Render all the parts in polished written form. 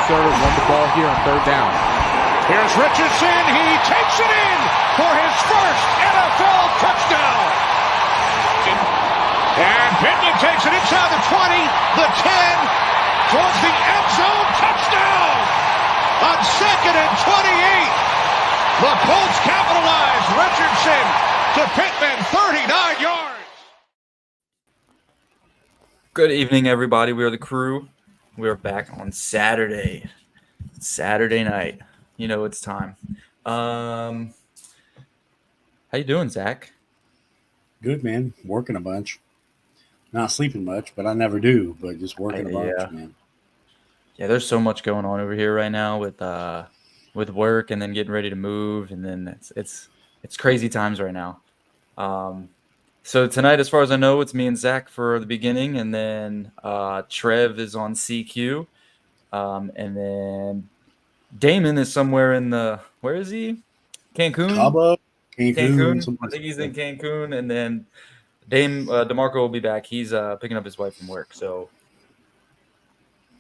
conservative, run the ball here on third down. Here's Richardson. He takes it in for his first NFL touchdown. And Pittman takes it inside the 20, the 10, towards the end zone. Touchdown on 2nd and 28. The Colts capitalize. Richardson to Pittman, 39 yards. Good evening, everybody. We are the crew. We are back on Saturday night. You know it's time. How you doing, Zach? Good, man. Working a bunch. Not sleeping much, but I never do. But just working a bunch, man. Yeah, there's so much going on over here right now with work and then getting ready to move, and then it's crazy times right now. So tonight, as far as I know, it's me and Zach for the beginning, and then Trev is on CQ, and then Damon is somewhere in where is he? Cancun? Cabo? Cancun. I think he's in Cancun, and then DeMarco will be back. He's picking up his wife from work. So,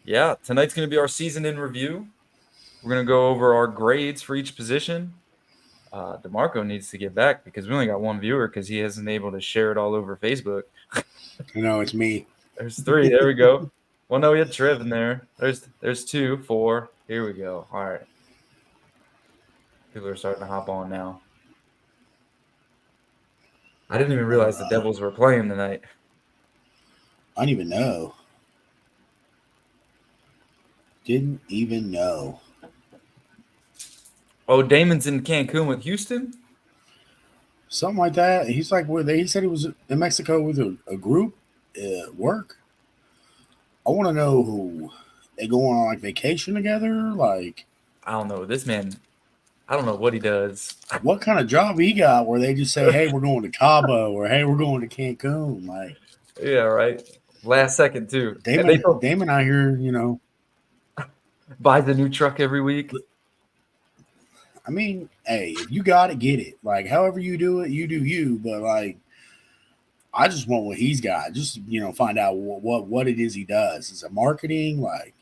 yeah, tonight's going to be our season in review. We're going to go over our grades for each position. DeMarco needs to get back because we only got one viewer because he hasn't been able to share it all over Facebook. No, it's me. There's 3. There we go. Well, no, we had Trev in there. There's 2, 4. Here we go. All right. People are starting to hop on now. I didn't even realize the Devils were playing tonight. I didn't even know. Oh, Damon's in Cancun with Houston? Something like that. He's like, he said he was in Mexico with a group at work. I want to know who they going on like vacation together. Like, I don't know. This man, I don't know what he does. What kind of job he got where they just say, hey, we're going to Cabo or hey, we're going to Cancun? Like, yeah, right. Last second, too. Damon out here, buys a new truck every week. I mean, hey, if you got it, get it. Like, however you do it, you do you. But, like, I just want what he's got. Just, find out what it is he does. Is it marketing? Like,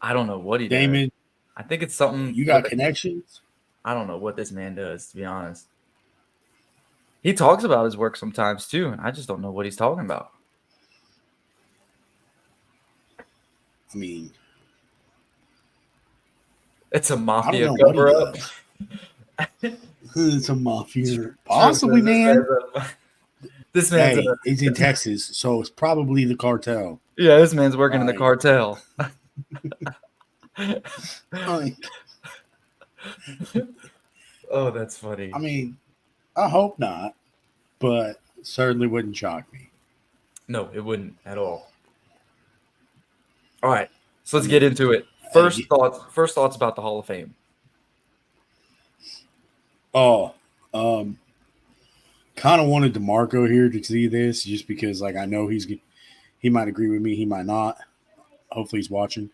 I don't know what he Damon, does. I think it's something. You got connections? I don't know what this man does, to be honest. He talks about his work sometimes, too, and I just don't know what he's talking about. I mean, it's a mafia cover-up. It's a mafia. Possibly, man. This man's he's in Texas, so it's probably the cartel. Yeah, this man's working in the cartel. Oh, that's funny. I mean, I hope not, but certainly wouldn't shock me. No, it wouldn't at all. All right, so let's get into it. First thoughts about the Hall of Fame. Oh, kind of wanted DeMarco here to see this just because, like, I know he might agree with me, he might not. Hopefully, he's watching.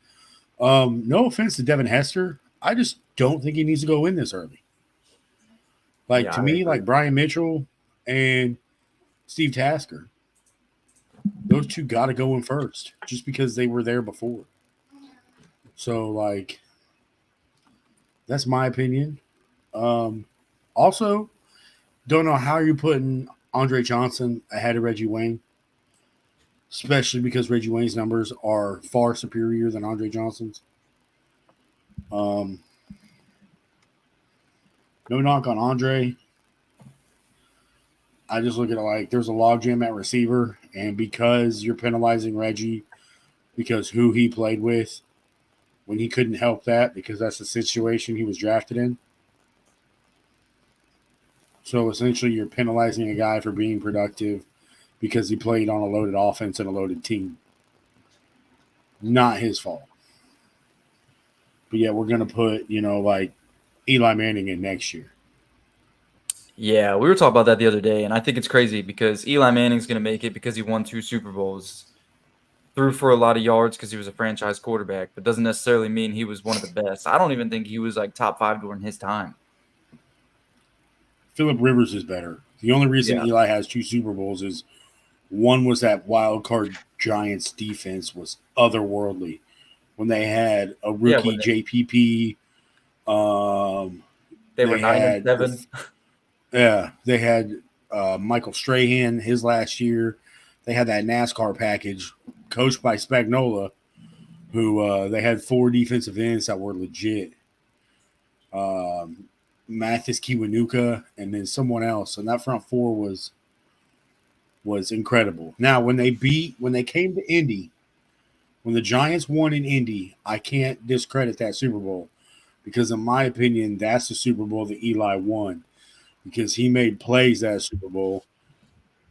No offense to Devin Hester, I just don't think he needs to go in this early. Like, to me, like Brian Mitchell and Steve Tasker, those two got to go in first just because they were there before. So, like, that's my opinion. Also, don't know how you're putting Andre Johnson ahead of Reggie Wayne, especially because Reggie Wayne's numbers are far superior than Andre Johnson's. No knock on Andre. I just look at it like there's a logjam at receiver, and because you're penalizing Reggie because who he played with when he couldn't help that because that's the situation he was drafted in. So essentially you're penalizing a guy for being productive because he played on a loaded offense and a loaded team. Not his fault. But yeah, we're going to put, like Eli Manning in next year. Yeah, we were talking about that the other day, and I think it's crazy because Eli Manning's going to make it because he won 2 Super Bowls, threw for a lot of yards because he was a franchise quarterback, but doesn't necessarily mean he was one of the best. I don't even think he was like top 5 during his time. Phillip Rivers is better. The only reason Eli has 2 Super Bowls is one was that wild card Giants defense was otherworldly. when they had a Yeah, rookie when JPP. they were 9-7. Yeah, they had Michael Strahan his last year. They had that NASCAR package coached by Spagnola, who they had 4 defensive ends that were legit. Mathis Kiwanuka and then someone else, and that front four was incredible. Now, when they came to Indy, when the Giants won in Indy, I can't discredit that Super Bowl because, in my opinion, that's the Super Bowl that Eli won because he made plays that Super Bowl,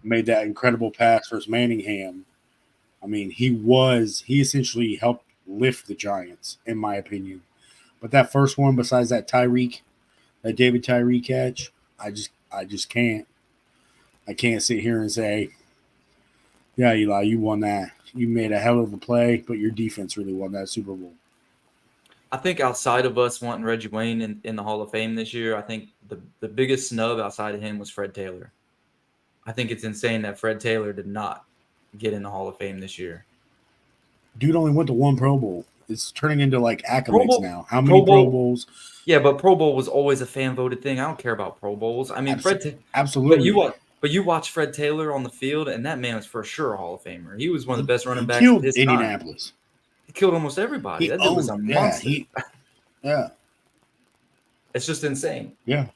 made that incredible pass versus Manningham. I mean, he essentially helped lift the Giants, in my opinion. But that first one, besides that David Tyree catch, I just can't. I can't sit here and say, yeah, Eli, you won that. You made a hell of a play, but your defense really won that Super Bowl. I think outside of us wanting Reggie Wayne in the Hall of Fame this year, I think the biggest snub outside of him was Fred Taylor. I think it's insane that Fred Taylor did not get in the Hall of Fame this year. Dude only went to 1 Pro Bowl. It's turning into like accolades now. How many Pro Bowl? Pro Bowls? Yeah, but Pro Bowl was always a fan voted thing. I don't care about Pro Bowls. I mean, Absolutely. But you watch Fred Taylor on the field, and that man was for sure a Hall of Famer. He was one of the best running backs killed of his Indianapolis. time. He killed almost everybody. That dude was a monster. Yeah. It's just insane. Yeah.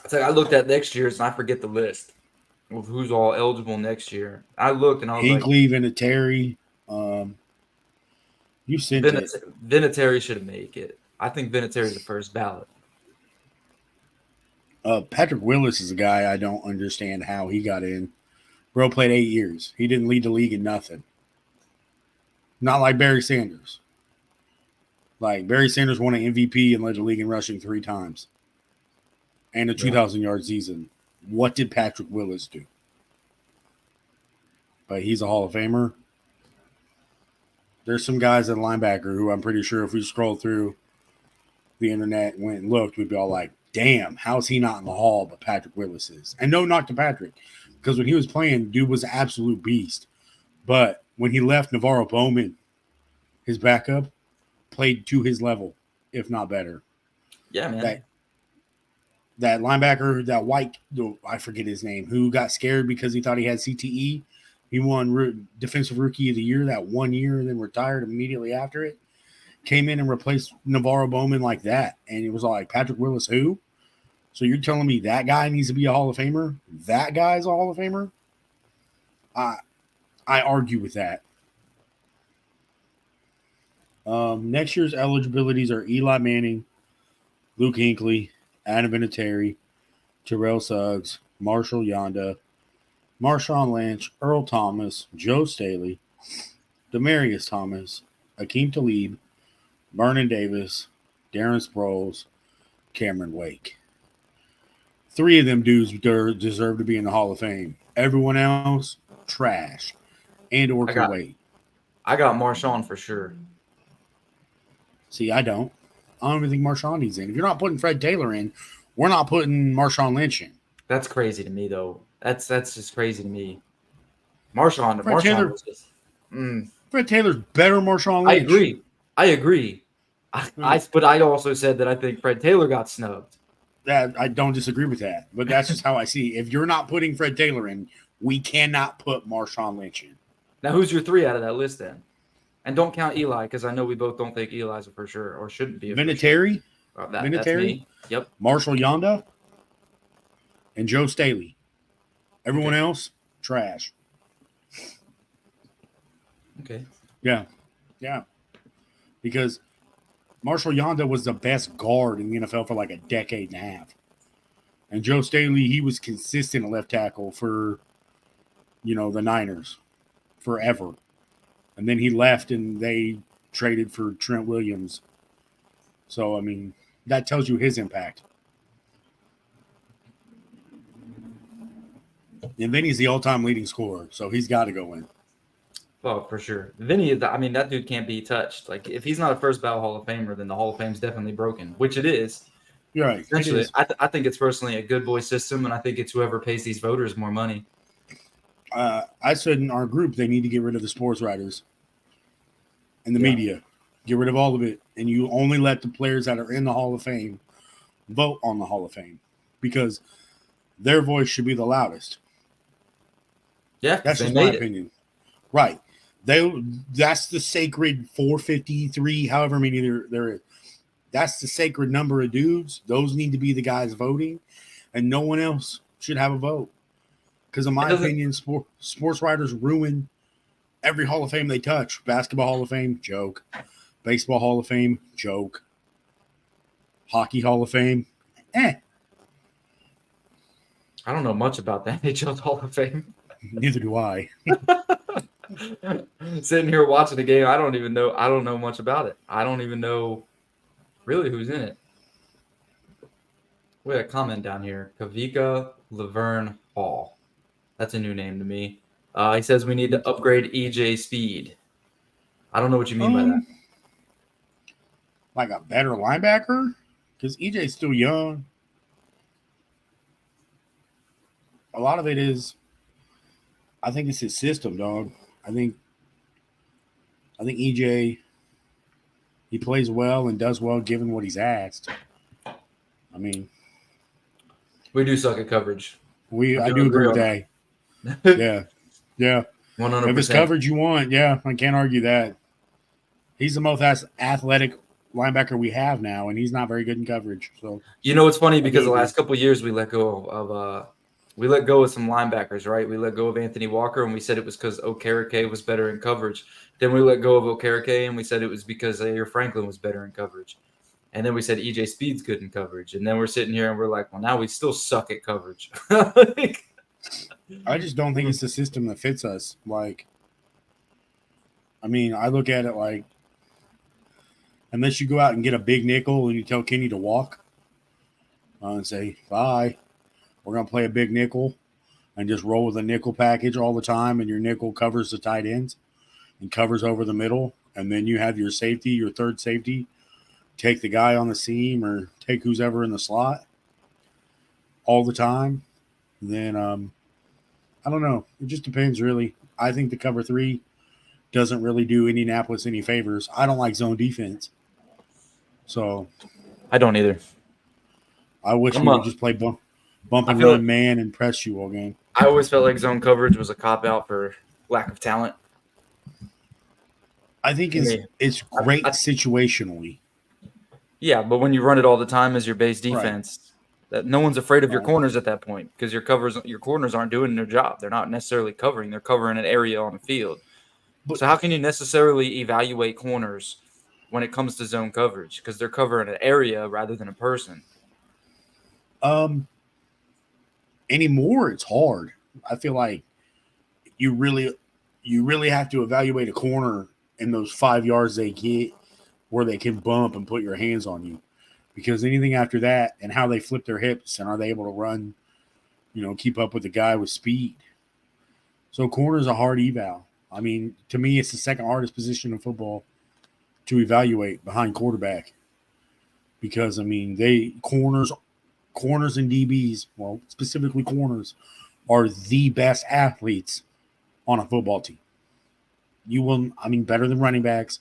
It's like I looked at next year's and I forget the list of who's all eligible next year. I looked and I was Hinckley, Vinatieri. You sent it. Vinatieri should have made it. I think Vinatieri's the first ballot. Patrick Willis is a guy I don't understand how he got in. Bro played 8 years. He didn't lead the league in nothing. Not like Barry Sanders. Like Barry Sanders won an MVP and led the league in rushing 3 times. And a 2,000-yard season. What did Patrick Willis do? But he's a Hall of Famer. There's some guys at linebacker who I'm pretty sure if we scrolled through the internet and went and looked, we'd be all like, damn, how's he not in the Hall, but Patrick Willis is? And no knock to Patrick, because when he was playing, dude was an absolute beast. But when he left, Navarro Bowman, his backup, played to his level, if not better. Yeah, man. That linebacker, that white, I forget his name, who got scared because he thought he had CTE. He won Defensive Rookie of the Year that 1 year and then retired immediately after it. Came in and replaced Navarro Bowman like that. And it was like, Patrick Willis who? So you're telling me that guy needs to be a Hall of Famer? That guy's a Hall of Famer? I argue with that. Next year's eligibilities are Eli Manning, Luke Hinckley, Adam Vinatieri, Terrell Suggs, Marshall Yonda, Marshawn Lynch, Earl Thomas, Joe Staley, Demaryius Thomas, Akeem Talib, Vernon Davis, Darren Sproles, Cameron Wake. 3 of them dudes deserve to be in the Hall of Fame. Everyone else, trash. And or can wait. I got Marshawn for sure. See, I don't even think Marshawn needs in. If you're not putting Fred Taylor in, we're not putting Marshawn Lynch in. That's crazy to me, though. That's just crazy to me. Marshawn Taylor was just, Fred Taylor's better than Marshawn Lynch. I agree. But I also said that I think Fred Taylor got snubbed. I don't disagree with that, but that's just how I see it. If you're not putting Fred Taylor in, we cannot put Marshawn Lynch in. Now, who's your 3 out of that list then? And don't count Eli, because I know we both don't think Eli's a for sure or shouldn't be. Vinatieri, sure. That's me. Yep. Marshall Yonda, and Joe Staley. Everyone else, trash. Okay. Yeah. Because Marshall Yonda was the best guard in the NFL for like a decade and a half. And Joe Staley, he was consistent at left tackle for, the Niners forever. And then he left and they traded for Trent Williams. So, I mean, that tells you his impact. And Vinny's the all-time leading scorer, so he's got to go in. Well, for sure. Vinny, I mean, that dude can't be touched. Like, if he's not a first ballot Hall of Famer, then the Hall of Fame's definitely broken, which it is. You're right. Essentially, I think it's personally a good boy system, and I think it's whoever pays these voters more money. I said in our group they need to get rid of the sports writers. and the Yeah. media. Get rid of all of it, and you only let the players that are in the Hall of Fame vote on the Hall of Fame because their voice should be the loudest. Yeah, 'cause That's they just my made it. opinion. Right. That's the sacred 453, however many there is. That's the sacred number of dudes. Those need to be the guys voting, and no one else should have a vote. Because in my opinion, sports writers ruin every Hall of Fame they touch. Basketball Hall of Fame, joke. Baseball Hall of Fame, joke. Hockey Hall of Fame, I don't know much about the NHL Hall of Fame. neither do I. Sitting here watching the game, I don't know much about it. I don't even know really who's in it. We had a comment down here. Kavika Laverne Hall. That's a new name to me. He says we need to upgrade EJ Speed. I don't know what you mean by that. Like a better linebacker? Because EJ's still young. A lot of it is, I think it's his system, dog. I think EJ, he plays well and does well given what he's asked. I mean, We do suck at coverage. I do agree with that. Yeah. 100%. If it's coverage you want, yeah, I can't argue that. He's the most athletic linebacker we have now, and he's not very good in coverage. So You know, it's funny because the last couple of years we let go of some linebackers, right? We let go of Anthony Walker, and we said it was because Okereke was better in coverage. Then we let go of Okereke, and we said it was because Zaire Franklin was better in coverage. And then we said EJ Speed's good in coverage. And then we're sitting here and we're like, well, now we still suck at coverage. I just don't think it's the system that fits us. Like, I mean, I look at it like, unless you go out and get a big nickel and you tell Kenny to walk and say, bye, we're going to play a big nickel and just roll with a nickel package all the time, and your nickel covers the tight ends and covers over the middle, and then you have your safety, your third safety, take the guy on the seam or take who's ever in the slot all the time, then I don't know. It just depends, really. I think the cover three doesn't really do Indianapolis any favors. I don't like zone defense. So I don't either. I wish we would just play bump and run man and press you all game. I always felt like zone coverage was a cop-out for lack of talent. I think it's great situationally. Yeah, but when you run it all the time as your base defense, that no one's afraid of your corners at that point because your corners aren't doing their job. They're not necessarily covering. They're covering an area on the field. So how can you necessarily evaluate corners when it comes to zone coverage? Because they're covering an area rather than a person. Anymore, it's hard. I feel like you really have to evaluate a corner in those 5 yards they get where they can bump and put your hands on you. Because anything after that and how they flip their hips and are they able to run, keep up with the guy with speed. So corner's a hard eval. I mean, to me, it's the second hardest position in football to evaluate behind quarterback. Because, I mean, corners and DBs, well, specifically corners, are the best athletes on a football team. Better than running backs,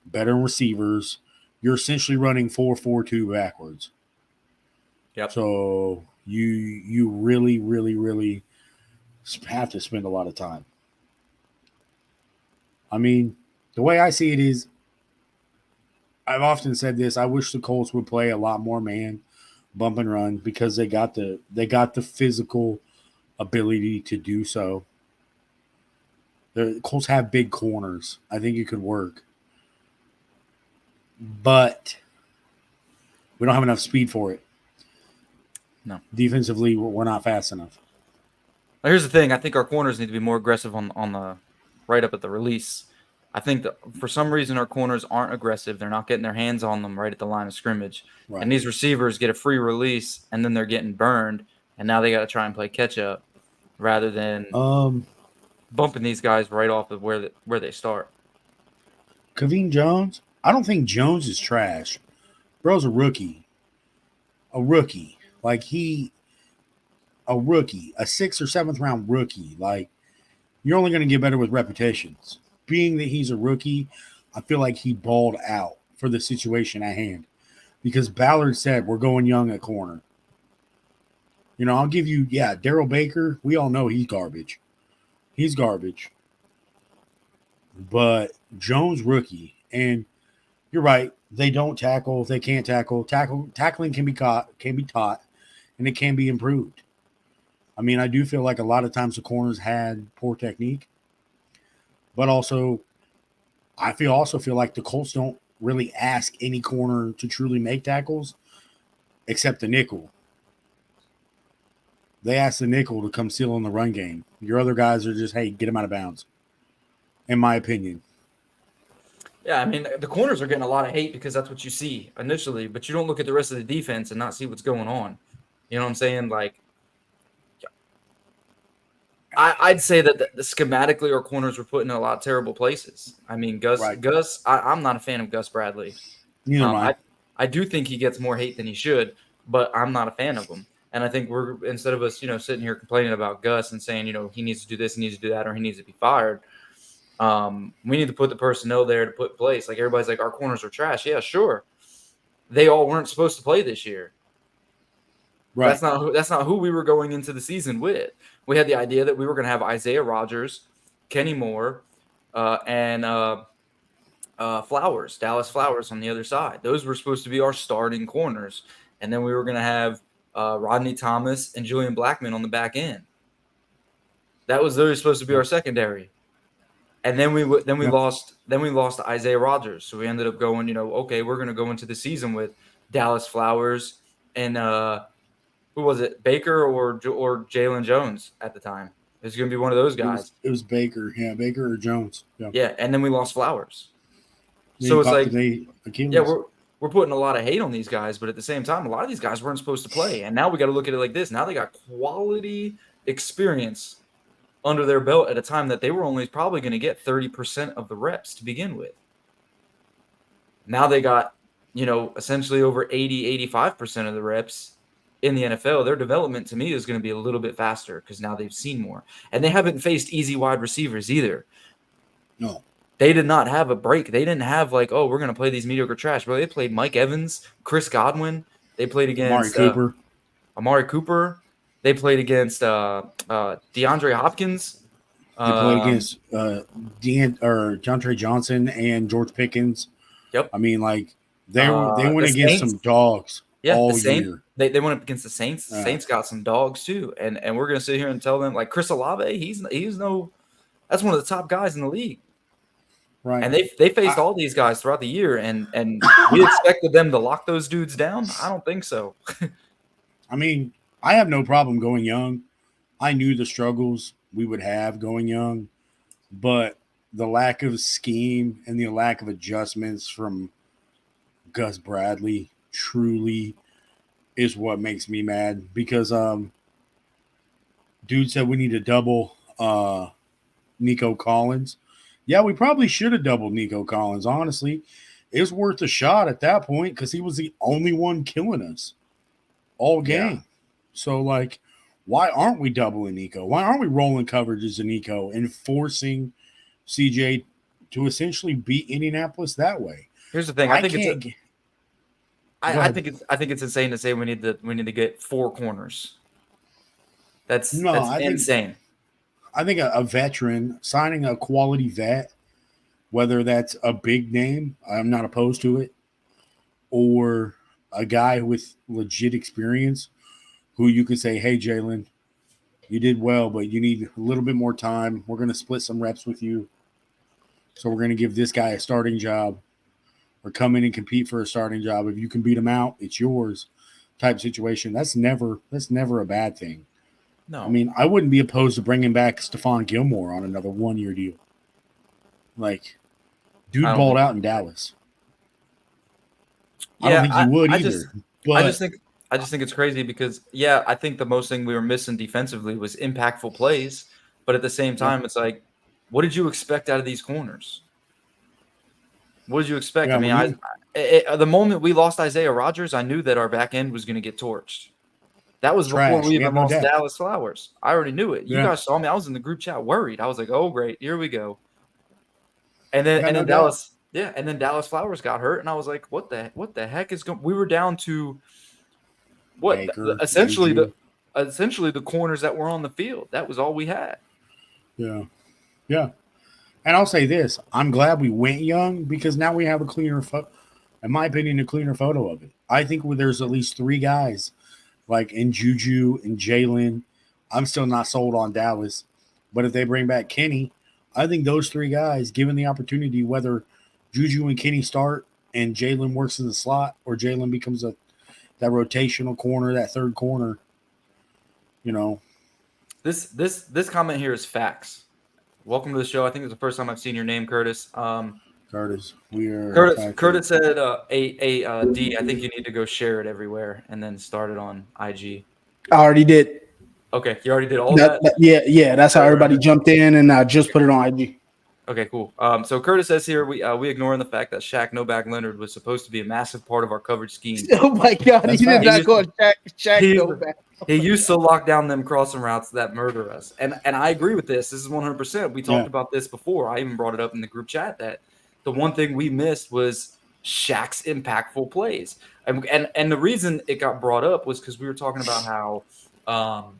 better than receivers. You're essentially running 4-4-2 backwards. Yep. So you really, really, really have to spend a lot of time. I mean, the way I see it is, I've often said this, I wish the Colts would play a lot more man, bump and run, because they got the physical ability to do so. The Colts have big corners. I think it could work. But we don't have enough speed for it. No. Defensively, we're not fast enough. Now, here's the thing. I think our corners need to be more aggressive on the right up at the release. I think that for some reason our corners aren't aggressive. They're not getting their hands on them right at the line of scrimmage. Right. And these receivers get a free release, and then they're getting burned, and now they got to try and play catch-up rather than bumping these guys right off of where they start. Kaveen Jones? I don't think Jones is trash. Bro's a rookie. A rookie. A 6th or 7th round rookie. Like, you're only going to get better with repetitions. Being that he's a rookie, I feel like he balled out for the situation at hand because Ballard said we're going young at corner. You know, I'll give you, Daryl Baker. We all know he's garbage. He's garbage. But Jones rookie, and you're right. They don't tackle. They can't tackle. Tackling can be taught, and it can be improved. I mean, I do feel like a lot of times the corners had poor technique, but also I also feel like the Colts don't really ask any corner to truly make tackles, except the nickel. They ask the nickel to come seal in the run game. Your other guys are just, hey, get him out of bounds. In my opinion. Yeah, I mean, the corners are getting a lot of hate because that's what you see initially, but you don't look at the rest of the defense and not see what's going on. You know what I'm saying? Like, I'd say that the schematically our corners were put in a lot of terrible places. I mean, Gus, I'm not a fan of Gus Bradley. Neither am I. I do think he gets more hate than he should, but I'm not a fan of him. And I think instead of us, sitting here complaining about Gus and saying, he needs to do this, he needs to do that, or he needs to be fired, we need to put the personnel there to put in place. Like everybody's like, our corners are trash. Yeah, sure. They all weren't supposed to play this year. Right. That's not who we were going into the season with. We had the idea that we were going to have Isaiah Rodgers, Kenny Moore, and Flowers, Dallas Flowers on the other side. Those were supposed to be our starting corners. And then we were going to have Rodney Thomas and Julian Blackmon on the back end. That was literally supposed to be our secondary. And then we lost Isaiah Rodgers. So we ended up going, okay, we're going to go into the season with Dallas Flowers and who was it, Baker or Jalen Jones at the time? It was going to be one of those guys. It was Baker, Baker or Jones. Yeah, and then we lost Flowers. So it's like, we're putting a lot of hate on these guys, but at the same time, a lot of these guys weren't supposed to play. And now we got to look at it like this. Now they got quality experience under their belt at a time that they were only probably going to get 30% of the reps to begin with. Now they got, essentially over 80, 85% of the reps in the NFL. Their development to me is going to be a little bit faster because now they've seen more. And they haven't faced easy wide receivers either. No. They did not have a break. They didn't have like, oh, we're going to play these mediocre trash. But they played Mike Evans, Chris Godwin. They played against Amari Cooper. They played against DeAndre Hopkins. They played against DeAndre Johnson and George Pickens. Yep. I mean, like they went against some dogs all year. They went up against the Saints. The Saints got some dogs too, and we're gonna sit here and tell them like Chris Olave, that's one of the top guys in the league. Right. And they faced all these guys throughout the year, and we expected them to lock those dudes down. I don't think so. I mean, I have no problem going young. I knew the struggles we would have going young, but the lack of scheme and the lack of adjustments from Gus Bradley truly is what makes me mad because dude said we need to double Nico Collins. Yeah, we probably should have doubled Nico Collins, honestly. It's worth a shot at that point because he was the only one killing us all game. Yeah. So, like, why aren't we doubling Nico? Why aren't we rolling coverages of Nico and forcing CJ to essentially beat Indianapolis that way? Here's the thing. I think it's insane to say we need to get 4 corners. That's insane. I think a veteran, signing a quality vet, whether that's a big name, I'm not opposed to it, or a guy with legit experience who you could say, hey, Jalen, you did well, but you need a little bit more time. We're going to split some reps with you. So we're going to give this guy a starting job or come in and compete for a starting job. If you can beat him out, it's yours type situation. That's never a bad thing. No. I mean, I wouldn't be opposed to bringing back Stephon Gilmore on another 1-year deal. Like, dude balled out in Dallas. Yeah, I don't think he would either. I just think it's crazy because, I think the most thing we were missing defensively was impactful plays. But at the same time, it's like, what did you expect out of these corners? What did you expect? Yeah, I mean, the moment we lost Isaiah Rodgers, I knew that our back end was going to get torched. That was before we even lost Dallas Flowers. I already knew it. You guys saw me. I was in the group chat worried. I was like, oh, great. Here we go. And then Dallas Yeah, and then Dallas Flowers got hurt, and I was like, "What the heck is going?" We were down to what Baker, essentially Juju. the corners that were on the field. That was all we had. Yeah. Yeah. And I'll say this. I'm glad we went young because now we have a cleaner in my opinion, a cleaner photo of it. I think there's at least 3 guys like in Juju and Jalen. I'm still not sold on Dallas. But if they bring back Kenny, I think those 3 guys, given the opportunity, whether Juju and Kenny start and Jalen works in the slot or Jalen becomes that rotational corner, that third corner, you know. This comment here is facts. Welcome to the show. I think it's the first time I've seen your name, Curtis. Curtis, we are Curtis said, D, I think you need to go share it everywhere and then start it on IG. I already did. Okay, you already did all that? Yeah. That's how everybody jumped in, and I just put it on IG. Okay, cool. So Curtis says here, we ignoring the fact that Shaq Novak Leonard was supposed to be a massive part of our coverage scheme. Oh my God, he did not call Shaq Novak. He used to lock down them crossing routes that murder us. And I agree with this. This is 100%. We talked about this before. I even brought it up in the group chat that the one thing we missed was Shaq's impactful plays. And the reason it got brought up was because we were talking about how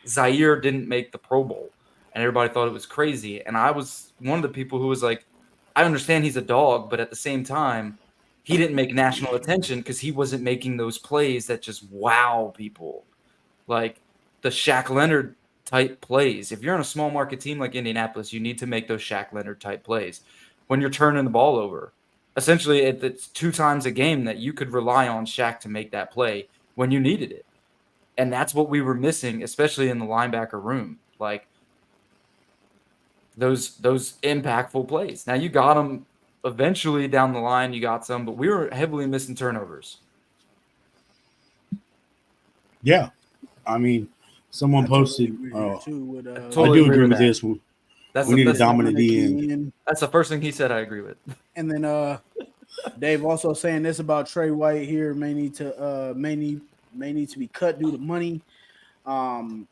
Zaire didn't make the Pro Bowl. And everybody thought it was crazy. And I was one of the people who was like, I understand he's a dog, but at the same time, he didn't make national attention because he wasn't making those plays that just wow people. Like the Shaq Leonard type plays. If you're on a small market team like Indianapolis, you need to make those Shaq Leonard type plays. When you're turning the ball over, essentially it's 2 times a game that you could rely on Shaq to make that play when you needed it. And that's what we were missing, especially in the linebacker room. Like, those impactful plays. Now you got them eventually down the line. You got some, but we were heavily missing turnovers. Yeah, I mean, someone posted. I I do agree with this one. We need a dominant DN. That's the first thing he said. I agree with. And then Dave also saying this about Trey White here may need to be cut due to money.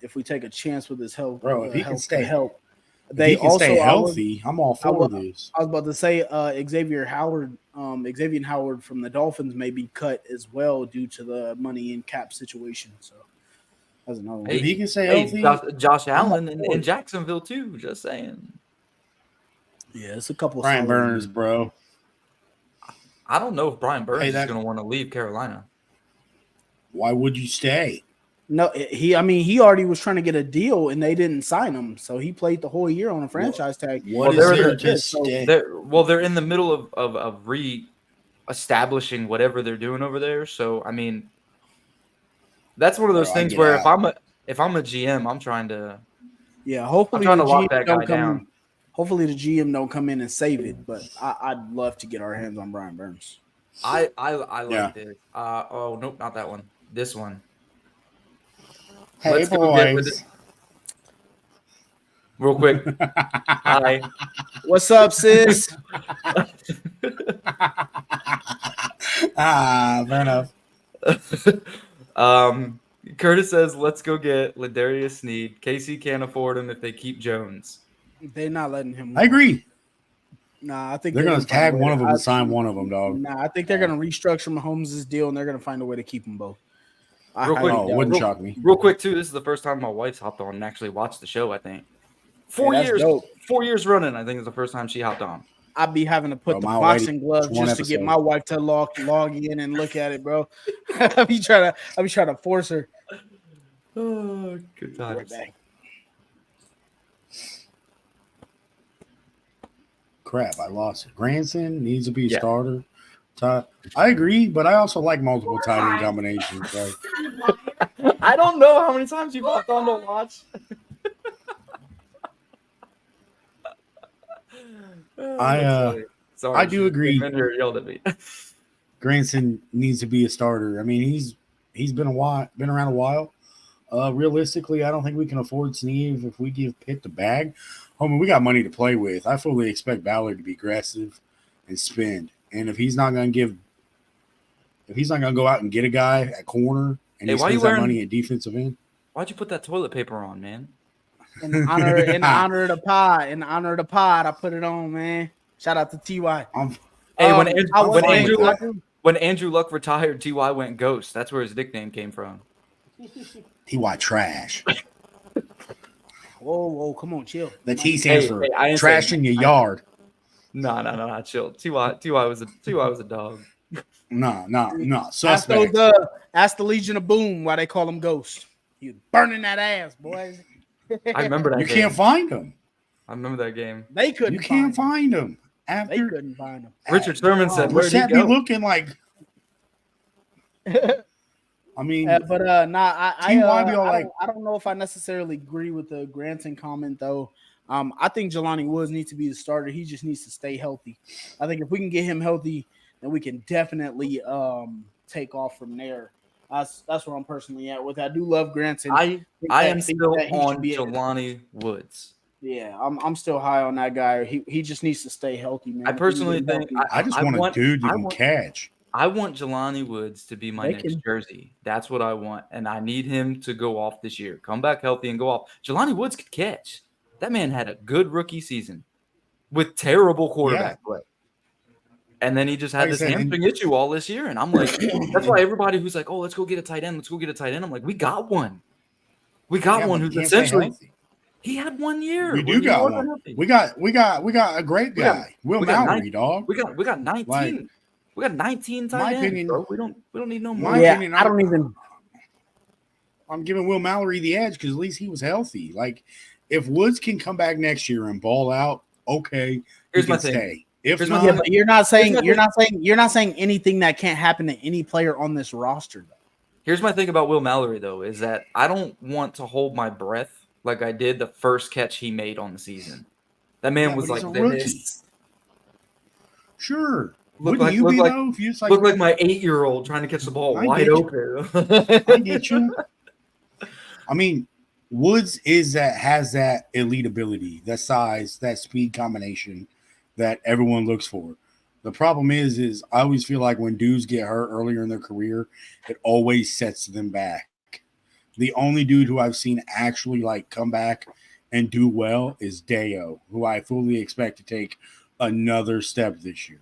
If we take a chance with his health, bro, if he can stay help. They also stay healthy. I'm all for this. I was about to say Xavier Howard from the Dolphins may be cut as well due to the money in cap situation. So that's another one. If he can stay healthy, Josh Allen in Jacksonville too. Just saying. Yeah, it's a couple. Brian Burns, bro. I don't know if Brian Burns is going to want to leave Carolina. Why would you stay? No, he already was trying to get a deal and they didn't sign him, so he played the whole year on a franchise tag. They're in the middle of re-establishing whatever they're doing over there. So I mean, that's one of those things where if I'm a GM, I'm trying to hopefully to lock that guy down. Hopefully the GM don't come in and save it, but I'd love to get our hands on Brian Burns. I like this. Oh nope, not that one. This one. Hey, let's boys. Real quick. Hi. What's up, sis? Fair enough. Curtis says, let's go get Ladarius Sneed. KC can't afford him if they keep Jones. They're not letting him. I agree. Nah, I think they're going to tag one of them and sign one of them, dog. Nah, I think they're going to restructure Mahomes' deal and they're going to find a way to keep them both. Wouldn't shock me. Real quick, too, this is the first time my wife's hopped on and actually watched the show, I think. 4 years running, I think is the first time she hopped on. I'd be having to put the boxing glove just to get my wife to log in and look at it, bro. I'll be trying to force her. Oh, good times. Right, crap, I lost it. Granson needs to be a starter. I agree, but I also like multiple tight end combinations. Right? I don't know how many times you've hopped on to watch. I do agree. Vendor yelled at me. Granson needs to be a starter. I mean, he's been around a while. Realistically, I don't think we can afford Sneeve if we give Pitt the bag. I mean, we got money to play with. I fully expect Ballard to be aggressive and spend. And if he's not going to go out and get a guy at corner and he spends that money at defensive end, why'd you put that toilet paper on, man? In honor of the pod, I put it on, man. Shout out to TY. Hey, when I was saying, Andrew I Luck, do- when Andrew Luck retired, Ty went ghost. That's where his nickname came from. Ty trash. Whoa, come on, chill. The T stands for I ain't trash saying in your that. yard. No, chill. Ty was a dog. No. Ask Suspect. ask the Legion of Boom why they call him Ghost. You burning that ass, boys. I remember that You game. can't find him. I remember that game. They couldn't. You can't find find him. They After couldn't find him. Richard Sherman said, "Where'd he Brissett be go?" looking like. I mean, I be all like- don't know if I necessarily agree with the Granton comment though. I think Jelani Woods needs to be the starter. He just needs to stay healthy. I think if we can get him healthy, then we can definitely take off from there. That's where I'm personally at with. I do love Granton. I am think still that he on should be- Jelani Woods. Yeah, I'm still high on that guy. He just needs to stay healthy, man. I personally think I just want a dude you I can want- catch. I want Jelani Woods to be my They next can- jersey. That's what I want, and I need him to go off this year. Come back healthy and go off. Jelani Woods could catch. That man had a good rookie season with terrible quarterback play. And then he just had Like I this said, hamstring issue all this year. And I'm like, that's why everybody who's like, oh, let's go get a tight end. Let's go get a tight end. I'm like, we got one. We got Yeah, one but who's he can't stay essentially healthy. he had 1 year. We where do he got wasn't one. healthy. We got a great We got- guy. Will we got Mallory, dog. We got 19. Like, we got 19 tight my ends, opinion- bro. We don't need no more. my Yeah, opinion, I don't even. I'm giving Will Mallory the edge because at least he was healthy. Like, if Woods can come back next year and ball out, okay, Here's he my can thing. stay. If Here's my not, Yeah, but you're not saying Here's you're not saying anything that can't happen to any player on this roster. Though. Here's my thing about Will Mallory, though, is that I don't want to hold my breath like I did the first catch he made on the season. That man Yeah, was but like he's a rookie. this. sure. Look Wouldn't like- you look be like- though if you just Look like my 8-year-old trying to catch the ball I wide get you. open. I get you. I mean, Woods has that elite ability, that size, that speed combination that everyone looks for. The problem is I always feel like when dudes get hurt earlier in their career, it always sets them back. The only dude who I've seen actually like come back and do well is Deo, who I fully expect to take another step this year.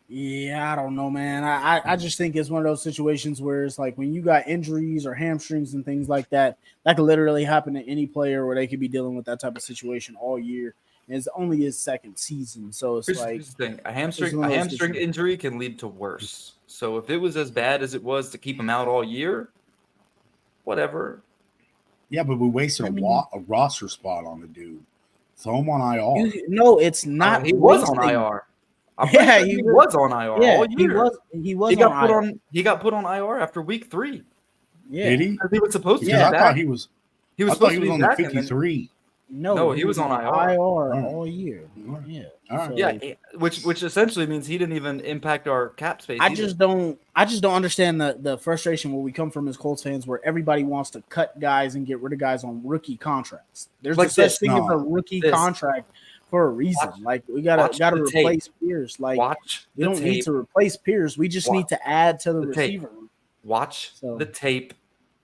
Yeah, I don't know, man. I just think it's one of those situations where it's like when you got injuries or hamstrings and things like that, that could literally happen to any player where they could be dealing with that type of situation all year. And it's only his second season, so it's like Here's the thing: a It's hamstring one of those injury can lead to worse. So if it was as bad as it was to keep him out all year, whatever. Yeah, but we wasted I mean- a roster spot on the dude. Throw him on IR. no, it's not. He was on wasting. IR. I'm Yeah, pretty sure he he was. was on IR Yeah, all year. he was He got on put IR. on. He got put on IR after week 3. Yeah. Did he? Because he was supposed to Because be I back. thought he was. He I was thought supposed he to was be on the back. and then- 53. No, he was on IR. all year. Alright. Yeah. All right. So, Yeah, which essentially means he didn't even impact our cap space. I either. just don't understand the frustration where we come from as Colts fans where everybody wants to cut guys and get rid of guys on rookie contracts. There's Like no such this, thing as no. a rookie This. contract for a reason. Watch- like we watch gotta the tape. replace Pierce. Like watch we the don't need tape. to replace Pierce. We just Watch need to add to the the tape. receiver. Watch So- the tape.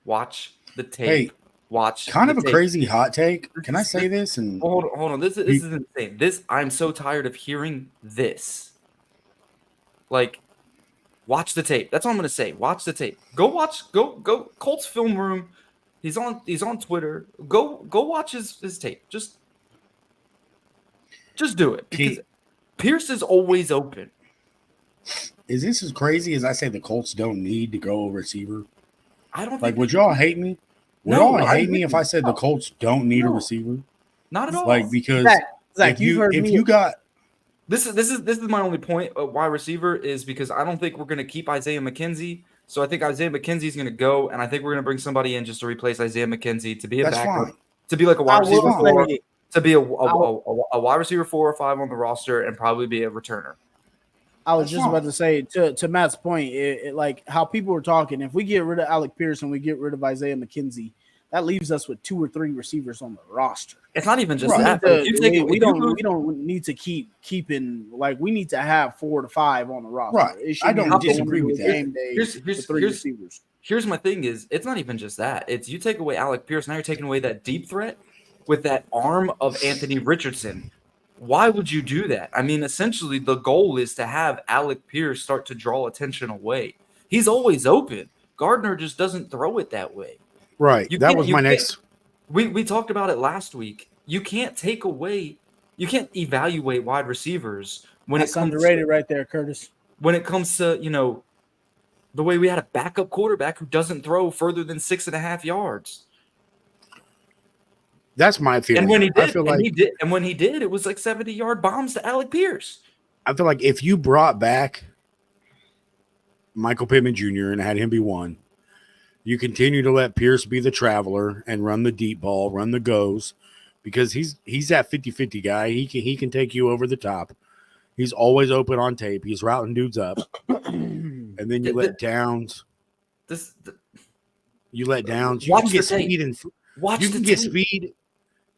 Watch the tape. Hey, watch. kind the of a tape. crazy hot take. Can I say this? And Hold on. This is insane. I'm so tired of hearing this. Like, watch the tape. That's all I'm gonna say. Watch the tape. Go Colts film room. He's on Twitter. Go watch his tape. Just do it. Because Pete. Pierce is always open. is this as crazy as I say the Colts don't need to go receiver? I don't Like, think would y'all hate me? Would No, y'all I hate me if I said the Colts don't need a No. receiver? not at all. Like, because Zach, if you've heard if me. you got This is my only point of why receiver is because I don't think we're gonna keep Isaiah McKenzie. So I think Isaiah McKenzie is gonna go, and I think we're gonna bring somebody in just to replace Isaiah McKenzie to be a that's backup, fine. to be like a I wide receiver will four, say, to be a wide receiver 4 or 5 on the roster, and probably be a returner. I was That's just fine. about to say to Matt's point, it like how people were talking. If we get rid of Alec Pierce and we get rid of Isaiah McKenzie, that leaves us with 2 or 3 receivers on the roster. It's not even just Right. that. but if you take it- we if you don't move- we don't need to keeping like we need to have 4 to 5 on the roster. Right. It should I be don't going disagree into with a that. Game day Here's- with 3 here's- receivers. Here's my thing: is it's not even just that. It's you take away Alec Pierce, now you're taking away that deep threat with that arm of Anthony Richardson. Why would you do that? I mean, essentially, the goal is to have Alec Pierce start to draw attention away. He's always open. Gardner just doesn't throw it that way. Right. You That can't. was You my can't. next. We talked about it last week. You can't take away. You can't evaluate wide receivers when That's it comes underrated to, right there, Curtis. when it comes to the way we had a backup quarterback who doesn't throw further than 6.5 yards. That's my feeling. And when he I did, feel like it was like 70-yard bombs to Alec Pierce. I feel like if you brought back Michael Pittman Jr. and had him be one, you continue to let Pierce be the traveler and run the deep ball, run the goes, because he's that 50-50 guy. He can take you over the top. He's always open on tape. He's routing dudes up. And then you let Downs. You let Downs. You Watch can get the tape. speed and Watch you the can get tape. speed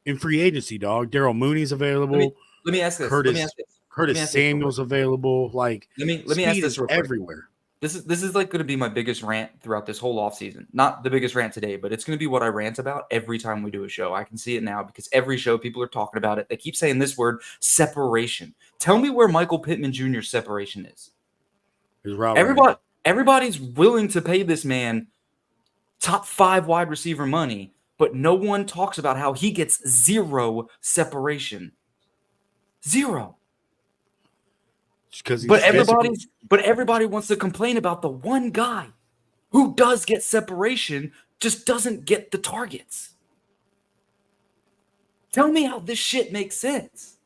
in free agency, dog. Daryl Mooney's available. Let me ask this. Curtis let me ask this. Curtis Let me ask this real Samuel's available. Like Let me ask speed this is real quick. everywhere. This is like going to be my biggest rant throughout this whole offseason. Not the biggest rant today, but it's going to be what I rant about every time we do a show. I can see it now because every show people are talking about it. They keep saying this word, separation. Tell me where Michael Pittman Jr.'s separation is. His route running. Everybody's willing to pay this man top 5 wide receiver money, but no one talks about how he gets zero separation. Zero. Because But everybody wants to complain about the one guy who does get separation, just doesn't get the targets. Tell me how this shit makes sense.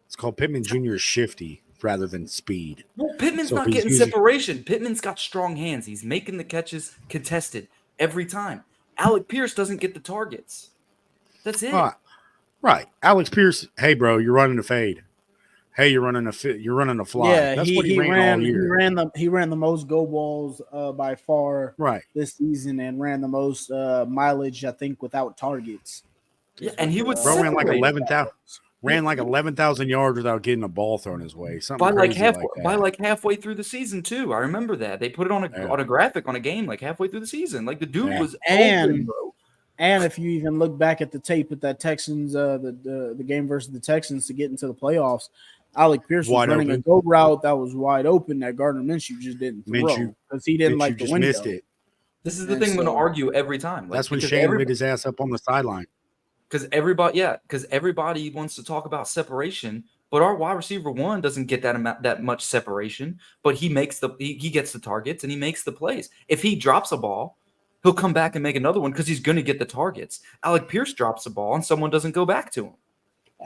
it's called Pittman Jr. shifty rather than speed. Well, Pittman's So not he's getting using- separation. Pittman's got strong hands. He's making the catches contested every time. Alec Pierce doesn't get the targets. That's it. Right. Alex Pierce, hey bro, you're running a fade. Hey, you're running a fly. Yeah, That's he, what he ran all year. He ran the most go balls by far Right. this season and ran the most mileage, I think, without targets. Yeah, and he would Bro ran like separate 11,000 yards without getting a ball thrown his way. Something by like crazy half like that. by like halfway through the season too. I remember that they put it on a graphic on a game like halfway through the season. Like the dude Yeah. was And- open, bro. And if you even look back at the tape at that Texans, the game versus the Texans to get into the playoffs, Alec Pierce was Wide running a open. go route that was wide open that Gardner Minshew just didn't throw Minshew- because he didn't Mitch, like you the just window. missed it. This is the And thing I'm going to so- argue every time. That's when Shane lit his ass up on the sideline. Because everybody wants to talk about separation, but our wide receiver one doesn't get that much separation. But he makes he gets the targets and he makes the plays. If he drops a ball, he'll come back and make another one because he's going to get the targets. Alec Pierce drops the ball and someone doesn't go back to him.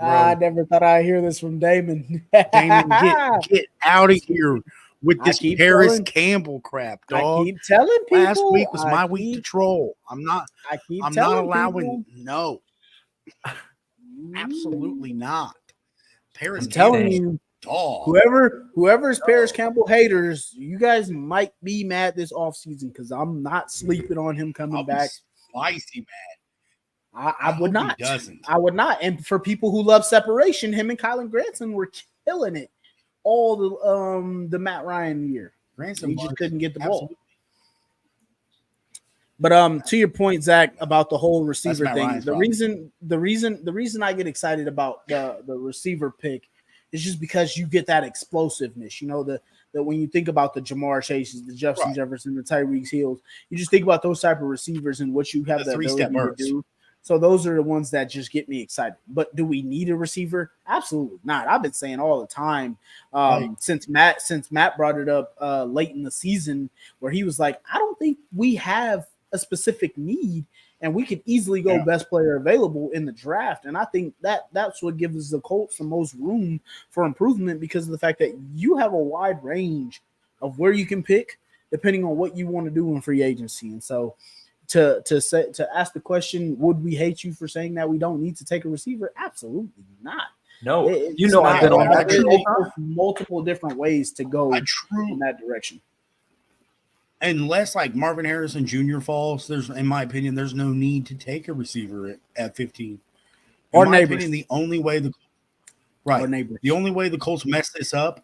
I never thought I'd hear this from Damon. Damon, get out of here with I this keep Paris telling- Campbell crap, I dog. keep telling people. Last week was I my week to keep- troll. I'm not I keep I'm telling not allowing people. no. Absolutely not. Paris I'm telling Campbell's you, dog. whoever's Paris Campbell haters, you guys might be mad this offseason because I'm not sleeping on him coming I'll be back. spicy, man. I would hope he not. doesn't. I would not. And for people who love separation, him and Kylan Granson were killing it all the Matt Ryan year. Ransom He just Marks, couldn't get the ball. absolutely. But to your point, Zach, about the whole receiver Matt thing, Ryan's the problem. reason I get excited about the receiver pick is just because you get that explosiveness. You know, that when you think about the Jamar Chases, the Justin Right. Jefferson, the Tyreek Hills, you just think about those type of receivers and what you have The the three-step ability to burst. do. So those are the ones that just get me excited. But do we need a receiver? Absolutely not. I've been saying all the time Right. since Matt brought it up late in the season where he was like, I don't think we have a specific need and we could easily go Yeah. best player available in the draft. And I think that's what gives the Colts the most room for improvement because of the fact that you have a wide range of where you can pick depending on what you want to do in free agency. And so to ask the question, would we hate you for saying that we don't need to take a receiver? Absolutely not. No, It's you know not. I've been on I record. truly- There's multiple different ways to go I true in that direction. unless like Marvin Harrison Jr. falls, there's in my opinion, there's no need to take a receiver at 15. Or in my Neighbors. opinion, the only way Or Neighbors. the only way the Colts mess this up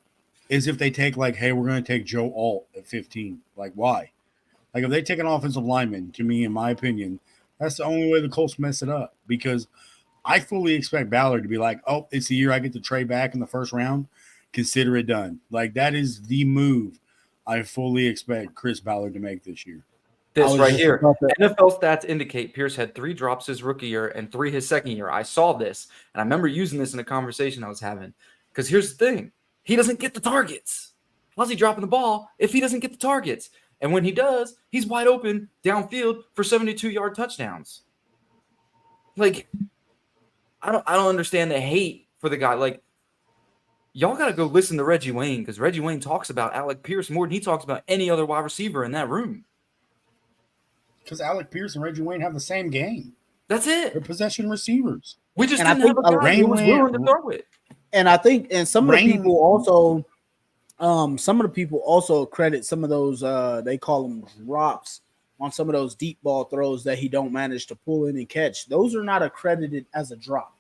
is if they take like, hey, we're going to take Joe Alt at 15. Like, why? Like, if they take an offensive lineman, to me, in my opinion, that's the only way the Colts mess it up because I fully expect Ballard to be like, oh, it's the year I get to trade back in the first round. Consider it done. Like, that is the move I fully expect Chris Ballard to make this year. This was right just here. about to- NFL stats indicate Pierce had 3 drops his rookie year and 3 his second year. I saw this, and I remember using this in a conversation I was having. Because here's the thing. He doesn't get the targets. How's he dropping the ball if he doesn't get the targets? And when he does, he's wide open downfield for 72-yard touchdowns. Like, I don't understand the hate for the guy. Like, y'all got to go listen to Reggie Wayne, because Reggie Wayne talks about Alec Pierce more than he talks about any other wide receiver in that room. Because Alec Pierce and Reggie Wayne have the same game. That's They're it. possession receivers. We just And I didn't have think a guy who was Rain- willing to throw it. And I think, and some of the Rain- people also, some of the people also credit some of those, they call them drops on some of those deep ball throws that he don't manage to pull in and catch. Those are not accredited as a drop.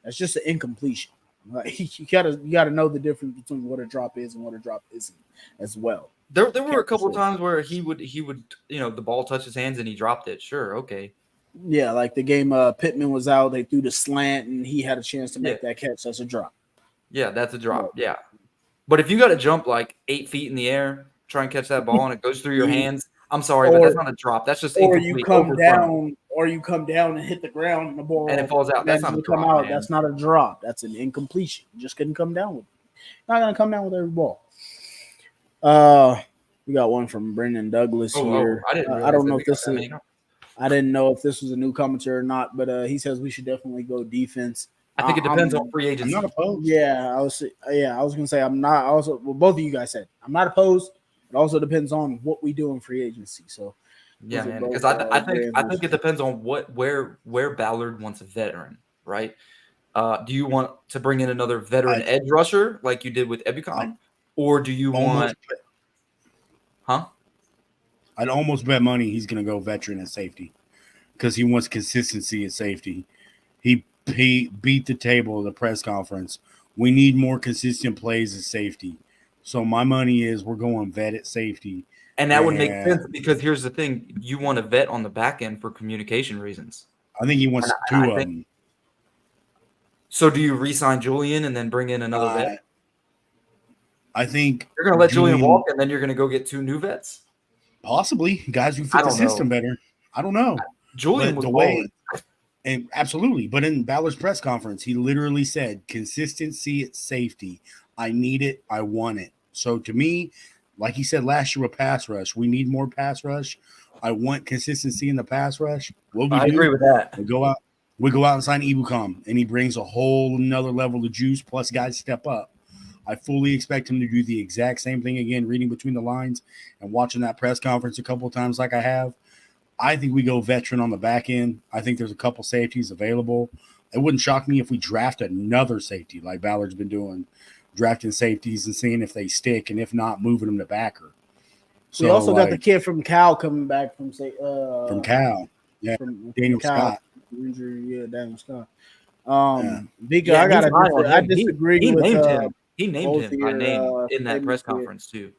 That's just an incompletion. Like, you gotta know the difference between what a drop is and what a drop isn't as well. There were a couple of times where he would, the ball touched his hands and he dropped it. Sure, okay. Yeah, like the game Pittman was out, they threw the slant and he had a chance to make that catch. That's a drop. Yeah, that's a drop. Yeah. But if you got to jump like 8 feet in the air, try and catch that ball and it goes through your hands, I'm sorry, but that's not a drop. That's just or you come overthrown. down and hit the ground and the ball And it falls out. That's not a drop, man. That's not a drop. That's an incompletion. You just couldn't come down with it. Not gonna come down with every ball. We got one from Brendan Douglas here. I didn't. I don't know realize if this that is. many. I didn't know if this was a new commentator or not, but he says we should definitely go defense. I think it depends I'm- on free I'm agency. not opposed. Yeah, I was gonna say I'm not. Also, well, both of you guys said I'm not opposed. It also depends on what we do in free agency. So Yeah, Those are man. both, Because I very think it depends on where Ballard wants a veteran, right? Do you want to bring in another veteran edge rusher like you did with Ebukam, or do you want? Huh? I'd almost bet money he's going to go veteran at safety because he wants consistency at safety. He beat the table at the press conference. We need more consistent plays at safety. So my money is we're going vet at safety. And that would make sense because here's the thing: you want a vet on the back end for communication reasons. I think he wants two of them. So do you re-sign Julian and then bring in another vet? I think You're going to let Julian walk, and then you're going to go get 2 new vets. Possibly guys who fit the system better. I don't know. Julian was balling. And absolutely. But in Ballard's press conference, he literally said, consistency at safety. I need it. I want it. So to me, like he said last year with pass rush, we need more pass rush. I want consistency in the pass rush. I agree with that. We go out and sign Ebukam, and he brings a whole another level of juice, plus guys step up. I fully expect him to do the exact same thing again, reading between the lines and watching that press conference a couple of times like I have. I think we go veteran on the back end. I think there's a couple safeties available. It wouldn't shock me if we draft another safety like Ballard's been doing, drafting safeties and seeing if they stick, and if not, moving them to backer. we also got the kid from Cal coming back from Cal. Yeah, Daniel Scott. Injury, yeah, Daniel Scott. Big Yeah, I disagree he with named him. He both named him by your, name in that statements press here. conference too.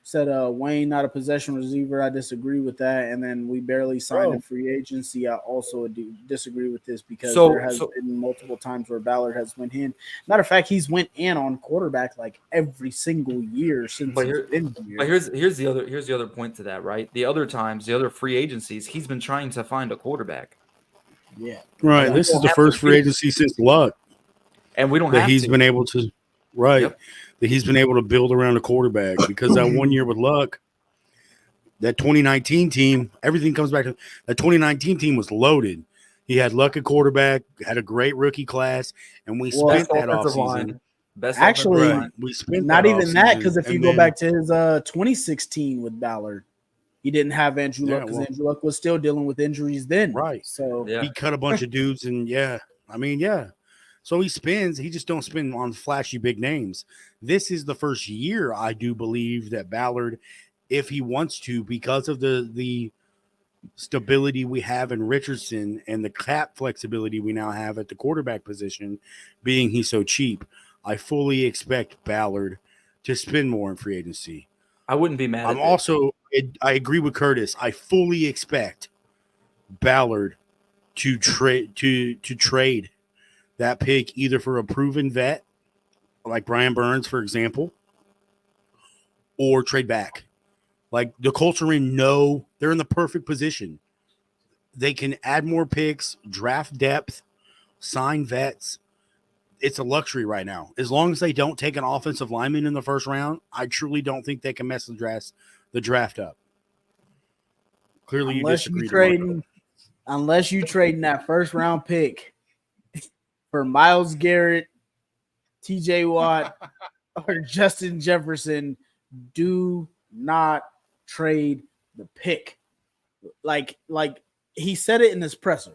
Said Wayne not a possession receiver. I disagree with that. And then we barely signed in free agency. I also disagree with this because there has been multiple times where Ballard has went in. Matter of fact, he's went in on quarterback like every single year since he's been here. But here's the other point to that, right? The other times, the other free agencies, he's been trying to find a quarterback. Yeah. Right. This is the first free agency since Luck. And we don't that have he's to. been able to right. Yep. That he's been able to build around a quarterback because that 1 year with Luck, that 2019 team, everything comes back to that 2019 team was loaded. He had Luck at quarterback, had a great rookie class, and we spent that offseason. Actually, we spent not that even that, offseason, because if you go back to his 2016 with Ballard, he didn't have Andrew Luck because Andrew Luck was still dealing with injuries then. Right. So he cut a bunch of dudes, and so he spins. He just don't spin on flashy big names. This is the first year I do believe that Ballard, if he wants to, because of the stability we have in Richardson and the cap flexibility we now have at the quarterback position, being he's so cheap, I fully expect Ballard to spend more in free agency. I wouldn't be mad. I agree with Curtis. I fully expect Ballard to trade that pick either for a proven vet like Brian Burns, for example, or trade back. Like the Colts are they're in the perfect position. They can add more picks, draft depth, sign vets. It's a luxury right now. As long as they don't take an offensive lineman in the first round, I truly don't think they can mess the draft up. Clearly, you disagree. Unless you trading that first round pick for Myles Garrett, TJ Watt, or Justin Jefferson, do not trade the pick. Like he said it in his presser.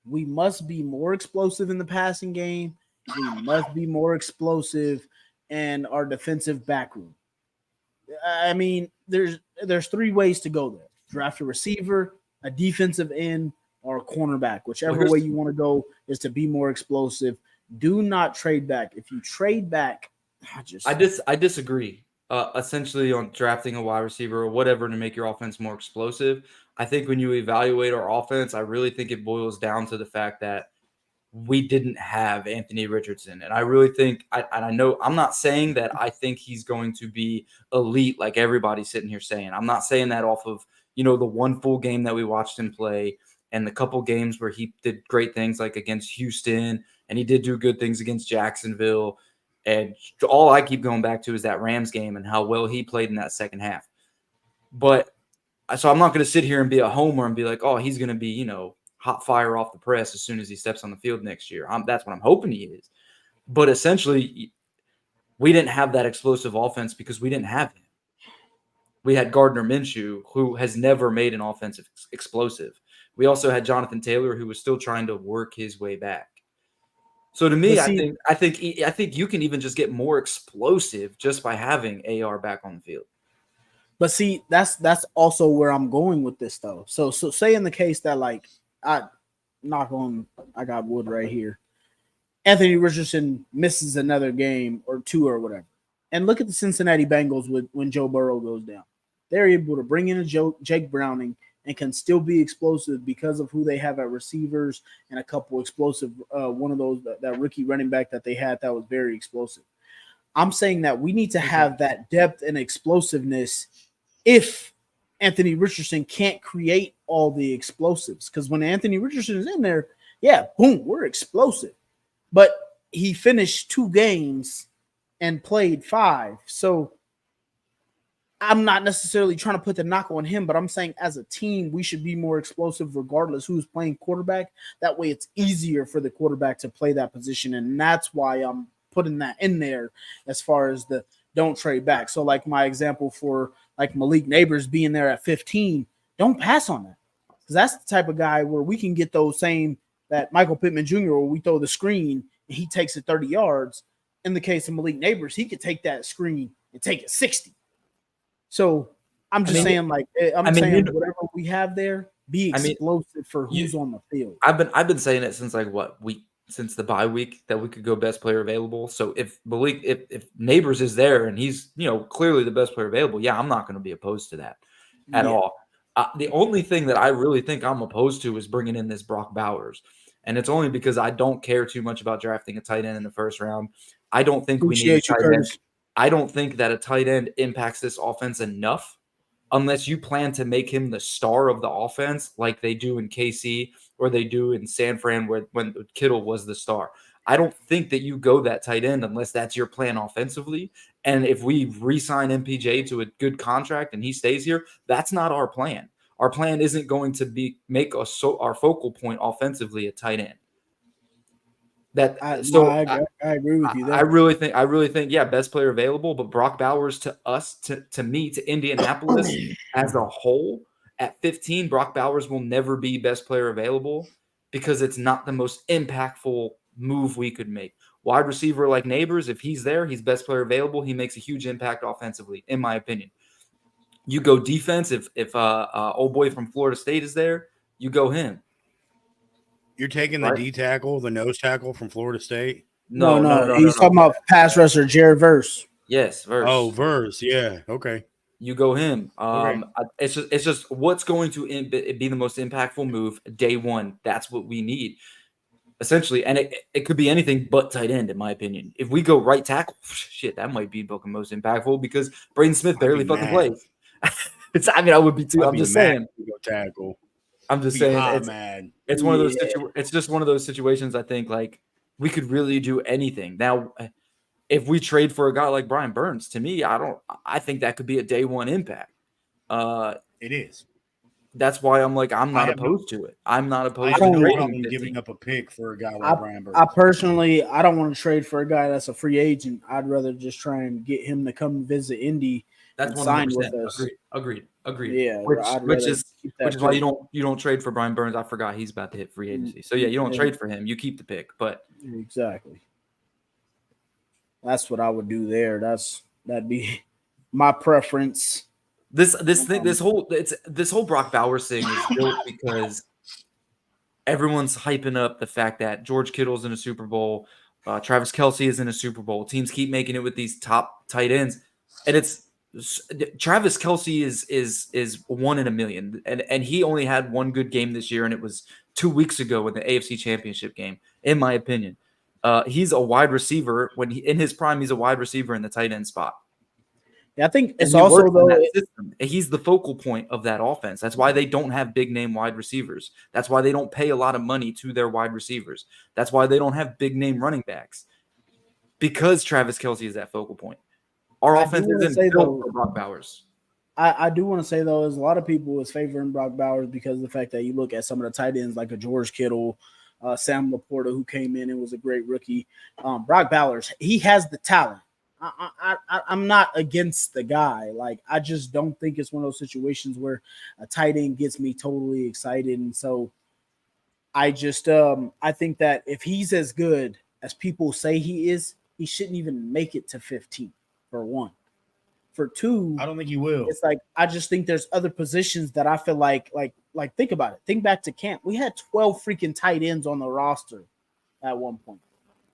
We must be more explosive in the passing game. We must be more explosive in our defensive back room. I mean, there's 3 ways to go there. Draft a receiver, a defensive end, or a cornerback. Whichever way you want to go is to be more explosive. Do not trade back. If you trade back, I disagree. Essentially on drafting a wide receiver or whatever to make your offense more explosive. I think when you evaluate our offense, I really think it boils down to the fact that we didn't have Anthony Richardson. And I really think, I know I'm not saying that I think he's going to be elite like everybody's sitting here saying. I'm not saying that off of, the one full game that we watched him play and the couple games where he did great things like against Houston and he did do good things against Jacksonville. And all I keep going back to is that Rams game and how well he played in that second half. But so I'm not going to sit here and be a homer and be like, oh, he's going to be, hot fire off the press as soon as he steps on the field next year. That's what I'm hoping he is. But essentially, we didn't have that explosive offense because we didn't have him. We had Gardner Minshew, who has never made an offensive explosive. We also had Jonathan Taylor, who was still trying to work his way back. So to me, I think you can even just get more explosive just by having AR back on the field. But see, that's also where I'm going with this though. So say in the case that I got wood right here. Anthony Richardson misses another game or 2 or whatever. And look at the Cincinnati Bengals when Joe Burrow goes down. They're able to bring in a Jake Browning and can still be explosive because of who they have at receivers and a couple explosive, one of those, that rookie running back that they had that was very explosive. I'm saying that we need to have that depth and explosiveness if Anthony Richardson can't create all the explosives. Because when Anthony Richardson is in there, yeah, boom, we're explosive. But he finished 2 games and played 5. So I'm not necessarily trying to put the knock on him, but I'm saying as a team, we should be more explosive regardless who's playing quarterback. That way it's easier for the quarterback to play that position. And that's why I'm putting that in there as far as the don't trade back. So like my example for like Malik Neighbors being there at 15, don't pass on that. Because that's the type of guy where we can get those same, that Michael Pittman Jr., where we throw the screen and he takes it 30 yards. In the case of Malik Neighbors, he could take that screen and take it 60. So I'm just saying, whatever we have there, be explosive for who's on the field. I've been saying it since since the bye week that we could go best player available. So if Neighbors is there and he's clearly the best player available, yeah, I'm not going to be opposed to that at all. The only thing that I really think I'm opposed to is bringing in this Brock Bowers, and it's only because I don't care too much about drafting a tight end in the first round. I don't think we need a tight end. I don't think that a tight end impacts this offense enough unless you plan to make him the star of the offense like they do in KC or they do in San Fran when Kittle was the star. I don't think that you go that tight end unless that's your plan offensively. And if we re-sign MPJ to a good contract and he stays here, that's not our plan. Our plan isn't going to make our focal point offensively a tight end. I agree with you. I really think, yeah, best player available, but Brock Bowers to us, to me, to Indianapolis as a whole, at 15, Brock Bowers will never be best player available because it's not the most impactful move we could make. Wide receiver like Neighbors, if he's there, he's best player available. He makes a huge impact offensively, in my opinion. You go defense, if old boy from Florida State is there, you go him. You're taking the D tackle, the nose tackle from Florida State? No. He's talking about pass rusher Jared Verse. Yes, Verse. Oh, Verse. Yeah. Okay. You go him. Okay. It's just what's going to be the most impactful move day one. That's what we need, essentially. And it could be anything but tight end, in my opinion. If we go right tackle, shit, that might be the most impactful because Braden Smith barely fucking plays. I would be too. I'm just saying. Go tackle. I'm just saying. It's one of those. It's just one of those situations. I think like we could really do anything now. If we trade for a guy like Brian Burns, to me, I think that could be a day one impact. It is. That's why I'm not opposed to it. I'm not opposed to trading giving up a pick for a guy like Brian Burns. I personally, I don't want to trade for a guy that's a free agent. I'd rather just try and get him to come visit Indy and sign with us. Agreed. Yeah, which is why you don't trade for Brian Burns. I forgot he's about to hit free agency. So yeah, you don't trade for him. You keep the pick, but exactly. That's what I would do there. That'd be my preference. This whole Brock Bowers thing is built because everyone's hyping up the fact that George Kittle's in a Super Bowl, Travis Kelce is in a Super Bowl. Teams keep making it with these top tight ends, and it's Travis Kelce is 1 in a million, and he only had one good game this year, and it was 2 weeks ago in the AFC Championship game. In my opinion, he's a wide receiver when in his prime. He's a wide receiver in the tight end spot. Yeah, I think it's also he's the focal point of that offense. That's why they don't have big name wide receivers. That's why they don't pay a lot of money to their wide receivers. That's why they don't have big name running backs, because Travis Kelce is that focal point. Our offense isn't built for Brock Bowers. I do want to say, though, is a lot of people is favoring Brock Bowers because of the fact that you look at some of the tight ends like a George Kittle, Sam Laporta, who came in and was a great rookie. Brock Bowers, he has the talent. I'm not against the guy. Like, I just don't think it's one of those situations where a tight end gets me totally excited. And so I just I think that if he's as good as people say he is, he shouldn't even make it to 15, for one. For two, I don't think he will. It's like I just think there's other positions that I feel like think about it. Think back to camp. We had 12 freaking tight ends on the roster at one point.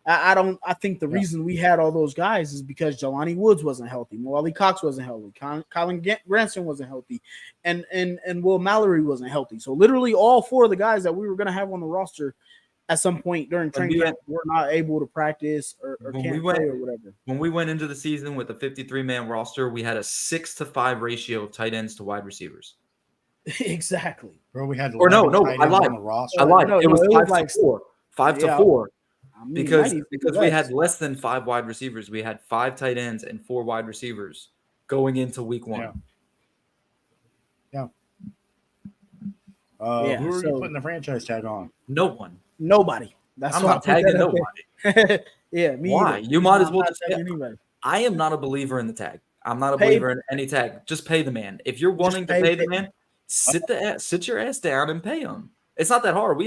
I think the reason we had all those guys is because Jelani Woods wasn't healthy, Wally Cox wasn't healthy, Colin Granson wasn't healthy, and Will Mallory wasn't healthy. So literally all four of the guys that we were going to have on the roster at some point during training camp were not able to practice or can't play or whatever. When we went into the season with a 53-man roster, we had a 6-to-5 ratio of tight ends to wide receivers. Exactly. Bro, we had I lied. I lied. It was 5-to-4. 5-to-4. Because we had less than 5 wide receivers. We had 5 tight ends and 4 wide receivers going into week 1. Yeah. Who are you putting the franchise tag on? No one. Nobody. I'm not tagging nobody. Yeah, me Why? either. You might as well just tag anybody. I am not a believer in the tag. I'm not a believer in any tag. Just pay the man. If you're wanting to pay the man, sit your ass down and pay him. It's not that hard.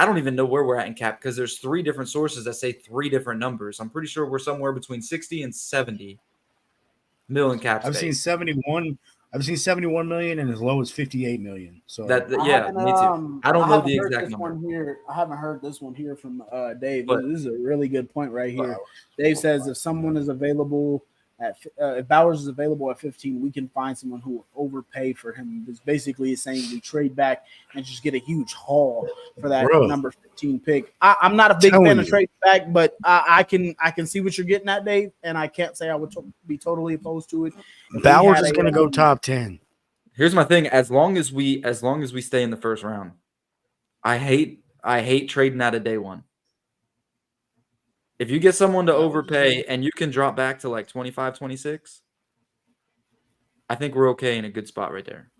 I don't even know where we're at in cap because there's 3 different sources that say 3 different numbers. I'm pretty sure we're somewhere between 60 and 70 million cap space. I've seen 71 million and as low as 58 million. So me too. I don't know the exact number. I haven't heard this one here from Dave. But this is a really good point right here. Dave says if someone is available if Bowers is available at 15, we can find someone who will overpay for him. It's basically saying we trade back and just get a huge haul for that number 15 pick. I'm not a big fan of trading back, but I can see what you're getting at, Dave, and I can't say I would be totally opposed to it. Bowers is going to go top 10. Here's my thing: as long as we stay in the first round, I hate trading out of day one. If you get someone to overpay and you can drop back to like 25, 26, I think we're okay in a good spot right there.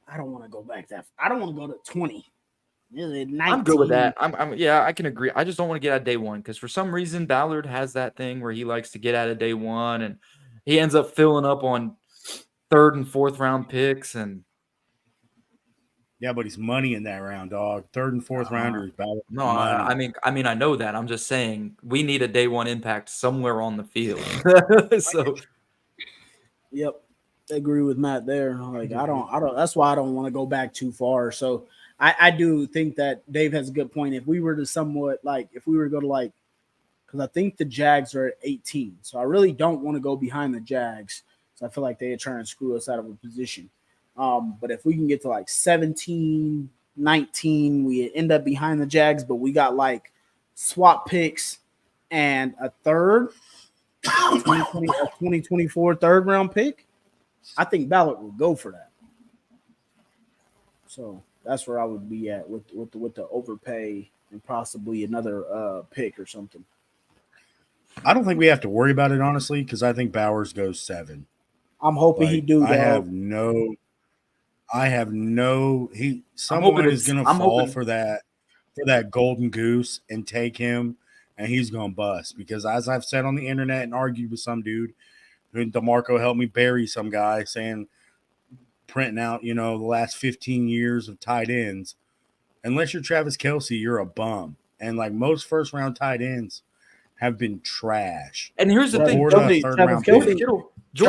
I don't want to go back that. I don't want to go to 20. 19. I'm good with that. I can agree. I just don't want to get out of day one because for some reason Ballard has that thing where he likes to get out of day one and he ends up filling up on 3rd and 4th round picks and. Yeah, but he's money in that round, dog. 3rd and 4th rounders. No, I mean, I know that. I'm just saying we need a day one impact somewhere on the field. So, yep, I agree with Matt there. Like, I don't. That's why I don't want to go back too far. So, I do think that Dave has a good point. If we were to go to like because I think the Jags are at 18. So I really don't want to go behind the Jags. So I feel like they are trying to screw us out of a position. But if we can get to like 17, 19, we end up behind the Jags, but we got like swap picks and a third 2024 third round pick. I think Ballard will go for that. So that's where I would be at with the overpay and possibly another pick or something. I don't think we have to worry about it, honestly, because I think Bowers goes 7. I'm hoping he do. I have no. Someone is going to fall for that golden goose and take him, and he's going to bust. Because as I've said on the internet and argued with some dude, DeMarco helped me bury some guy saying, printing out, the last 15 years of tight ends. Unless you're Travis Kelce, you're a bum. And like most first round tight ends have been trash. And here's the thing: George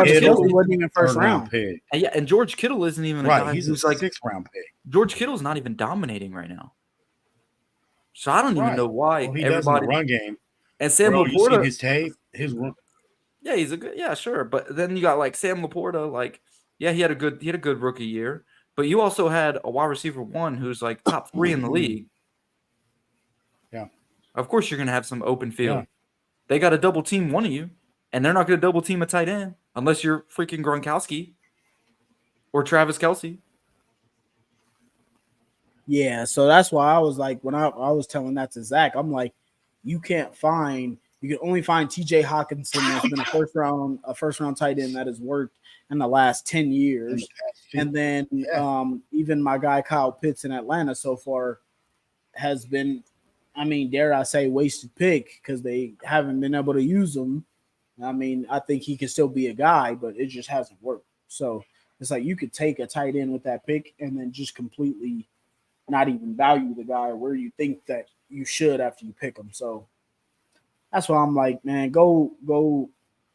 Kittle wasn't even first round pick. Yeah, and George Kittle isn't even a guy he's who's a like 6th round pick. George Kittle's not even dominating right now. So I don't even know why he does in the run game. And Sam Laporta, you see his tape, his run. Yeah, he's a good. Yeah, sure. But then you got like Sam Laporta, like. Yeah, he had a good rookie year, but you also had a wide receiver 1 who's like top 3 in the league. Yeah. Of course you're gonna have some open field. Yeah. They got to double team one of you, and they're not gonna double team a tight end unless you're freaking Gronkowski or Travis Kelce. Yeah, so that's why I was like, when I was telling that to Zach, I'm like, you can only find TJ Hawkinson that's been a first round tight end that has worked in the last 10 years. And then even my guy Kyle Pitts in Atlanta so far has been, dare I say, wasted pick because they haven't been able to use him. I think he could still be a guy, but it just hasn't worked. So it's like you could take a tight end with that pick and then just completely not even value the guy where you think that you should after you pick him. So that's why I'm like, man, go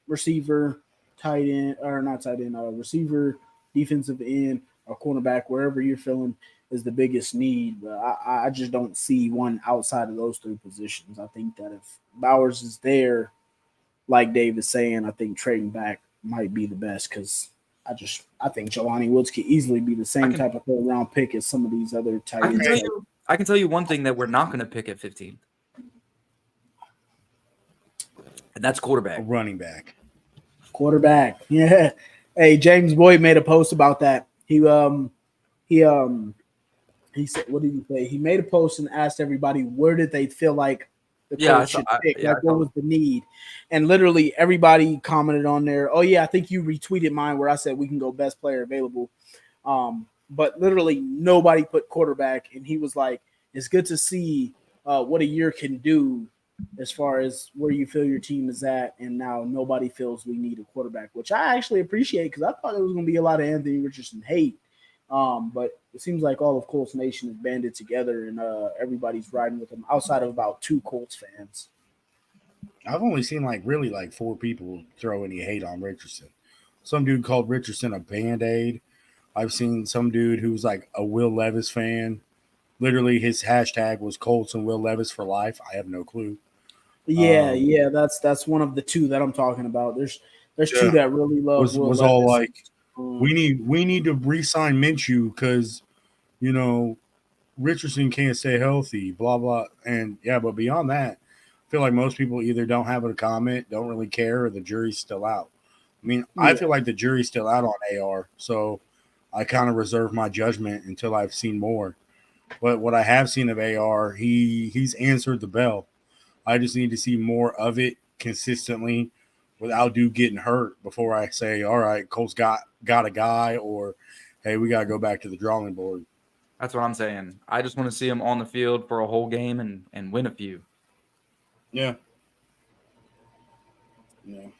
receiver, tight end, or not tight end, receiver, defensive end, or cornerback, wherever you're feeling is the biggest need. But I just don't see one outside of those 3 positions. I think that if Bowers is there, like Dave is saying, I think trading back might be the best because I think Jelani Woods could easily be the same type of third round pick as some of these other tight ends. I can tell you one thing that we're not going to pick at 15. And that's quarterback. A running back. Quarterback. Yeah. Hey, James Boyd made a post about that. He said, what did he say? He made a post and asked everybody where did they feel like the coach should pick, what was the need? And literally everybody commented on there. Oh yeah, I think you retweeted mine where I said we can go best player available. But literally nobody put quarterback, and he was like, it's good to see what a year can do as far as where you feel your team is at, and now nobody feels we need a quarterback, which I actually appreciate because I thought there was going to be a lot of Anthony Richardson hate. But it seems like all of Colts Nation is banded together and everybody's riding with him outside of about 2 Colts fans. I've only seen really 4 people throw any hate on Richardson. Some dude called Richardson a Band-Aid. I've seen some dude who's like a Will Levis fan. Literally his hashtag was Colts and Will Levis for life. I have no clue. Yeah, that's one of the 2 that I'm talking about. There's 2 that really love Will was Levis. All like, we need to re-sign Minshew because Richardson can't stay healthy, blah blah. And but beyond that, I feel like most people either don't have a comment, don't really care, or the jury's still out. I feel like the jury's still out on AR, so I kind of reserve my judgment until I've seen more. But what I have seen of AR, he's answered the bell. I just need to see more of it consistently without dude getting hurt before I say, all right, Colts got a guy, or hey, we got to go back to the drawing board. That's what I'm saying. I just want to see him on the field for a whole game and win a few. Yeah.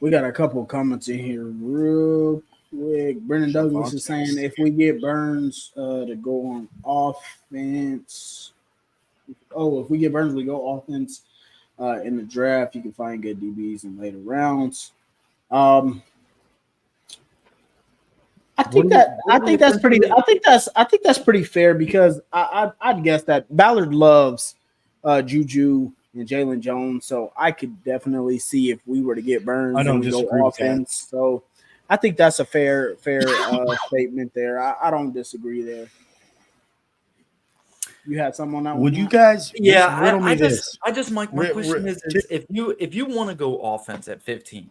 We got a couple of comments in here real quick. Brendan Douglas is saying if we get Burns to go on offense. If we get Burns to go offense in the draft, you can find good DBs in later rounds. I think that's pretty fair because I'd guess that Ballard loves Juju and Jalen Jones. So I could definitely see if we were to get Burns, I don't and we disagree go with that. offense. So I think that's a fair statement there. I don't disagree there. You had something on that one? Would you guys? Yeah, riddle me I this. just my question is if you want to go offense at 15.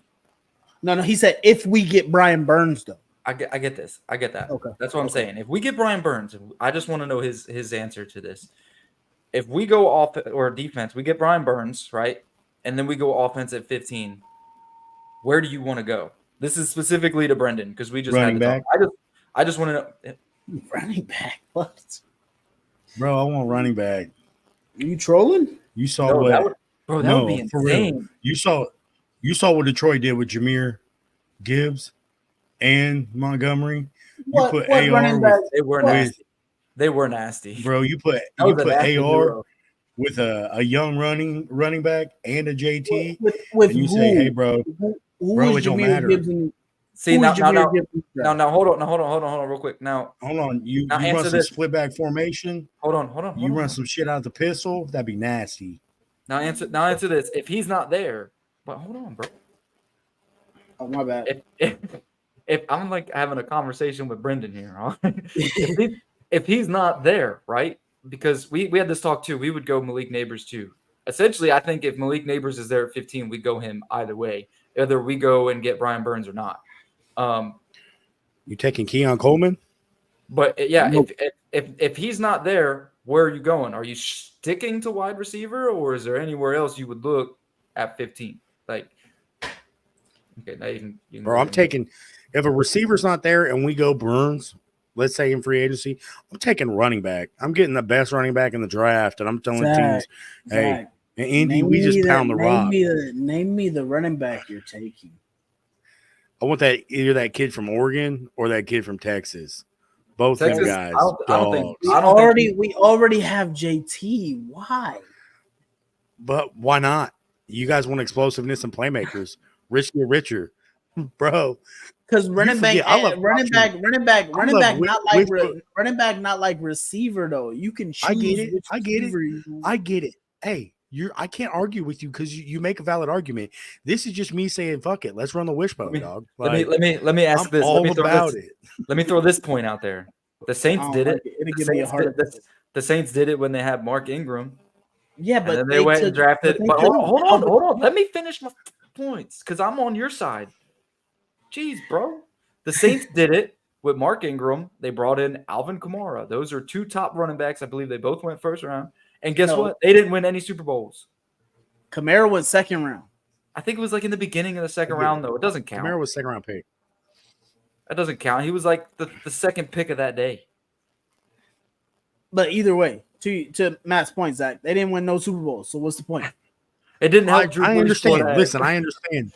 No. He said if we get Brian Burns, though. I get this. I get that. Okay. That's what I'm saying. If we get Brian Burns, I just want to know his answer to this. If we go off or defense, we get Brian Burns, right? And then we go offense at 15. Where do you want to go? This is specifically to Brendan because we just Running had to back. talk. I just want to know. Running back? What? Bro, I want running back. Are you trolling? You saw No, what? that would be for real. insane. You saw what Detroit did with Jahmyr Gibbs and Montgomery. What put running AR back? They were with- nasty. They were nasty. Bro, you put That was a nasty AR duo. with a young running back and a JT, With and you who? say, hey, bro, Who bro, was it don't Jahmyr matter. Gibbs and- See who now, was now, Jahmyr now, Gibbs and- now, hold on, real quick. Now, hold on. You Now run answer some this. split back formation. hold on. You run some shit out the pistol. That'd be nasty. Now answer this. If he's not there, but hold on, bro. Oh, my bad. If I'm like having a conversation with Brendan here, huh? if he's not there, right? Because we had this talk too. We would go Malik Neighbors too. Essentially, I think if Malik Neighbors is there at 15, we go him either way. Either we go and get Brian Burns or not. You taking Keon Coleman? But yeah, Nope. if he's not there, where are you going? Are you sticking to wide receiver, or is there anywhere else you would look at 15? Like, okay, now you can Bro, I'm taking if a receiver's not there and we go Burns, let's say in free agency, I'm taking running back. I'm getting the best running back in the draft, and I'm telling teams, hey, Zach, in Indy, name we me just pound the rock. Name me the running back you're taking. I want that either that kid from Oregon or that kid from Texas. Both Texas, them guys. I don't think- dogs. We already have JT. Why? But why not? You guys want explosiveness and playmakers. Rich get richer. Bro. Because running back, forget, I love running back, Wishbone. running back, not like receiver though. You can choose. I get it. which I get it. receiver you- I get it. Hey, I can't argue with you because you make a valid argument. This is just me saying, fuck it. Let's run the wishbone, dog. Let me ask I'm this. all about it. Let me throw this point out there. The Saints I don't did like it. it. It'll The give me a Saints heart. did- the Saints did it when they had Mark Ingram. Yeah, And but then they went and drafted. they But couldn't- hold on. Let me finish my points because I'm on your side. Jeez, bro. The Saints did it with Mark Ingram. They brought in Alvin Kamara. Those are two top running backs. I believe they both went first round. And guess No. what? They didn't win any Super Bowls. Kamara went second round. I think it was like in the beginning of the second Yeah. round, though. It doesn't count. Kamara was second round pick. That doesn't count. He was like the second pick of that day. But either way, to Matt's point, Zach, they didn't win no Super Bowls. So what's the point? It didn't I, help Drew I Brees understand. score that. Listen, I understand.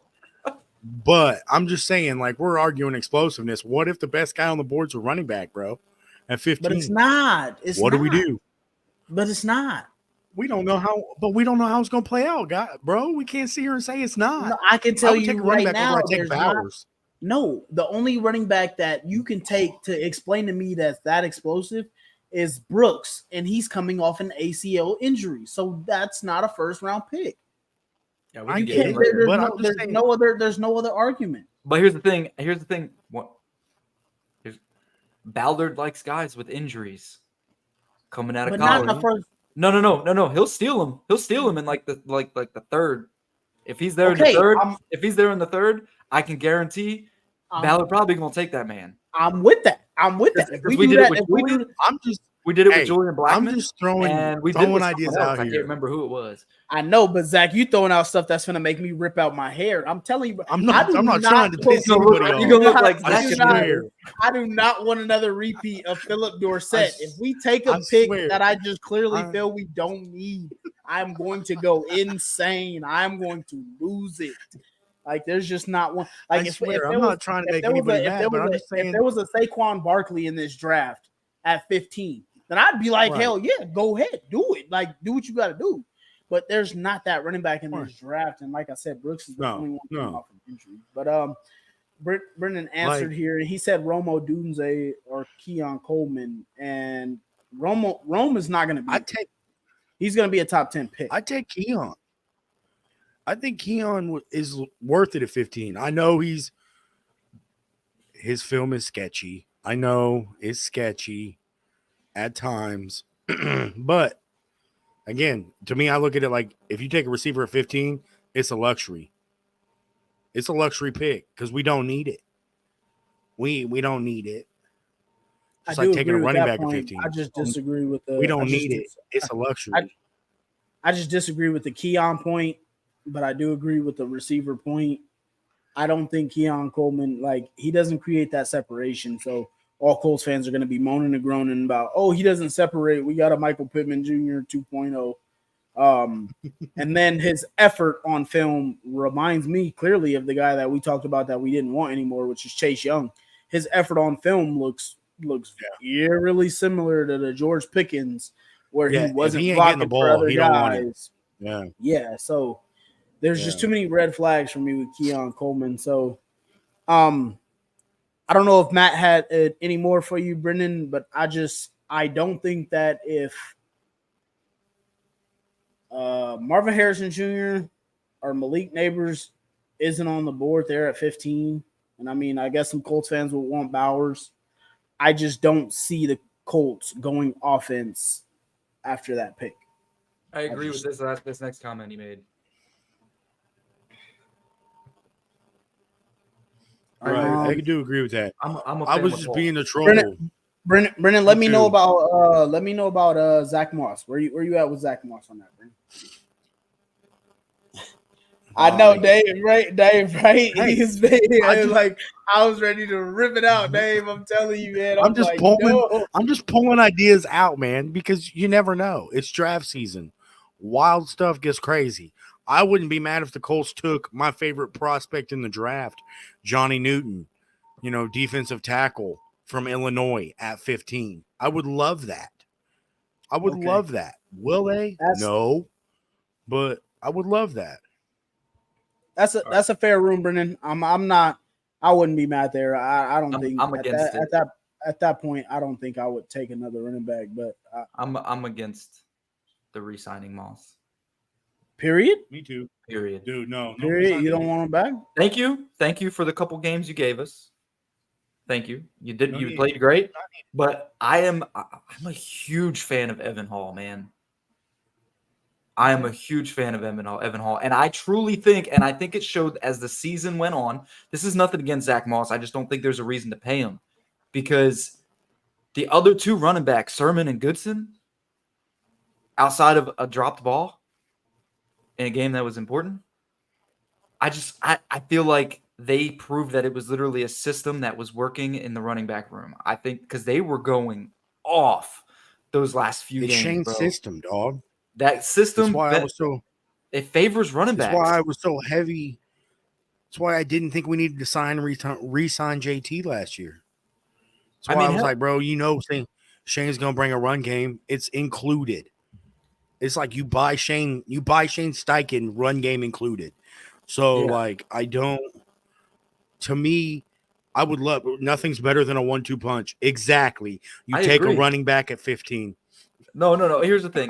But I'm just saying, like, we're arguing explosiveness. What if the best guy on the board's a running back, bro? At 15. But it's not. It's what do we not. do? But it's not. We don't know how, but we don't know how it's gonna play out, guy, bro. We can't sit here and say it's not. No, I can I tell would you take a running right back now. over I take there's not- Bowers. No, the only running back that you can take to explain to me that's that explosive is Brooks, and he's coming off an ACL injury, so that's not a first round pick. Yeah, I can get him it, later. but I'm just saying- There's no other argument. But here's the thing. What? Ballard likes guys with injuries coming out of But not college. the first. No. He'll steal him. He'll steal him in like the third. If he's there in Okay, the third, I'm- if he's there in the third, I can guarantee Ballard probably gonna take that man. I'm with that. I'm with that. If Because we do that, I'm we did it Hey, with Julian I'm Blackman. just throwing and we did it with ideas someone else. out I can't here. remember who it was. I know, but Zach, you throwing out stuff that's gonna make me rip out my hair. I'm telling you, I'm not trying to piss No, anybody look, off. you gonna look like I Zach swear. I do not want another repeat of Philip Dorsett. I If we take a I pick swear. that I just clearly I- feel we don't need, I'm going to go insane. I'm going to lose it. Like there's just not one. Like I if swear, there I'm was- not trying to if make there was anybody a- if mad, there but was I'm a- just saying. if there was a Saquon Barkley in this draft at 15, then I'd be like, Right. hell yeah, go ahead, do it. Like do what you got to do. But there's not that running back in Right. this draft, and like I said, Brooks is the No, only one no. coming off of injury. But Brendan answered here, and he said Romo Dunze or Keon Coleman, and Rome is not going to be. I take He's going to be a top 10 pick. I take Keon. I think Keon is worth it at 15. I know his film is sketchy. I know it's sketchy at times, but again, to me, I look at it like if you take a receiver at 15, it's a luxury. It's a luxury pick because we don't need it. We don't need it. It's like taking a running back at 15. I just disagree with the. We don't need it. It's a luxury. I just disagree with the Keon point, but I do agree with the receiver point. I don't think Keon Coleman, like, he doesn't create that separation. So all Colts fans are going to be moaning and groaning about, oh, he doesn't separate. We got a Michael Pittman Jr. 2.0. And then his effort on film reminds me clearly of the guy that we talked about that we didn't want anymore, which is Chase Young. His effort on film looks eerily similar to the George Pickens, where he wasn't blocking the ball for other guys. Yeah. So there's just too many red flags for me with Keon Coleman. So, I don't know if Matt had any more for you, Brendan, but I don't think that if Marvin Harrison Jr. or Malik Neighbors isn't on the board there at 15, and I mean, I guess some Colts fans will want Bowers. I just don't see the Colts going offense after that pick. I agree with this next comment he made. Right, I do agree with that. I was just being a troll. Brendan, let me know about Zach Moss. Where you at with Zach Moss on that, Brendan? I know Dave, right? Hey. He's like, I was ready to rip it out, Dave. I'm telling you, man. I'm just pulling ideas out, man, because you never know. It's draft season. Wild stuff gets crazy. I wouldn't be mad if the Colts took my favorite prospect in the draft, Johnny Newton, defensive tackle from Illinois at 15. I would love that. I would love that. Will they? No, but I would love that. That's a fair room, Brennan. I wouldn't be mad there. I don't think I'm against it. At that point, I don't think I would take another running back. But I'm against the re-signing Moss. Period. Me too. Period. Dude, no. Period. You don't want him back? Thank you for the couple games you gave us. Thank you. You played great. But I'm a huge fan of Evan Hall, man. I am a huge fan of Evan Hall. And I truly think, and I think it showed as the season went on, this is nothing against Zach Moss. I just don't think there's a reason to pay him. Because the other two running backs, Sermon and Goodson, outside of a dropped ball in a game that was important, I feel like they proved that it was literally a system that was working in the running back room. I think because they were going off those last few games. Shane's system, dog. That system, that's why it favors running backs. That's why I was so heavy. That's why I didn't think we needed to re-sign JT last year. That's why I was like, bro, Shane's gonna bring a run game. It's included. It's like you buy Shane Steichen, run game included. So to me, I would love nothing's better than a 1-2 punch. Exactly. You take a running back at 15. No. Here's the thing.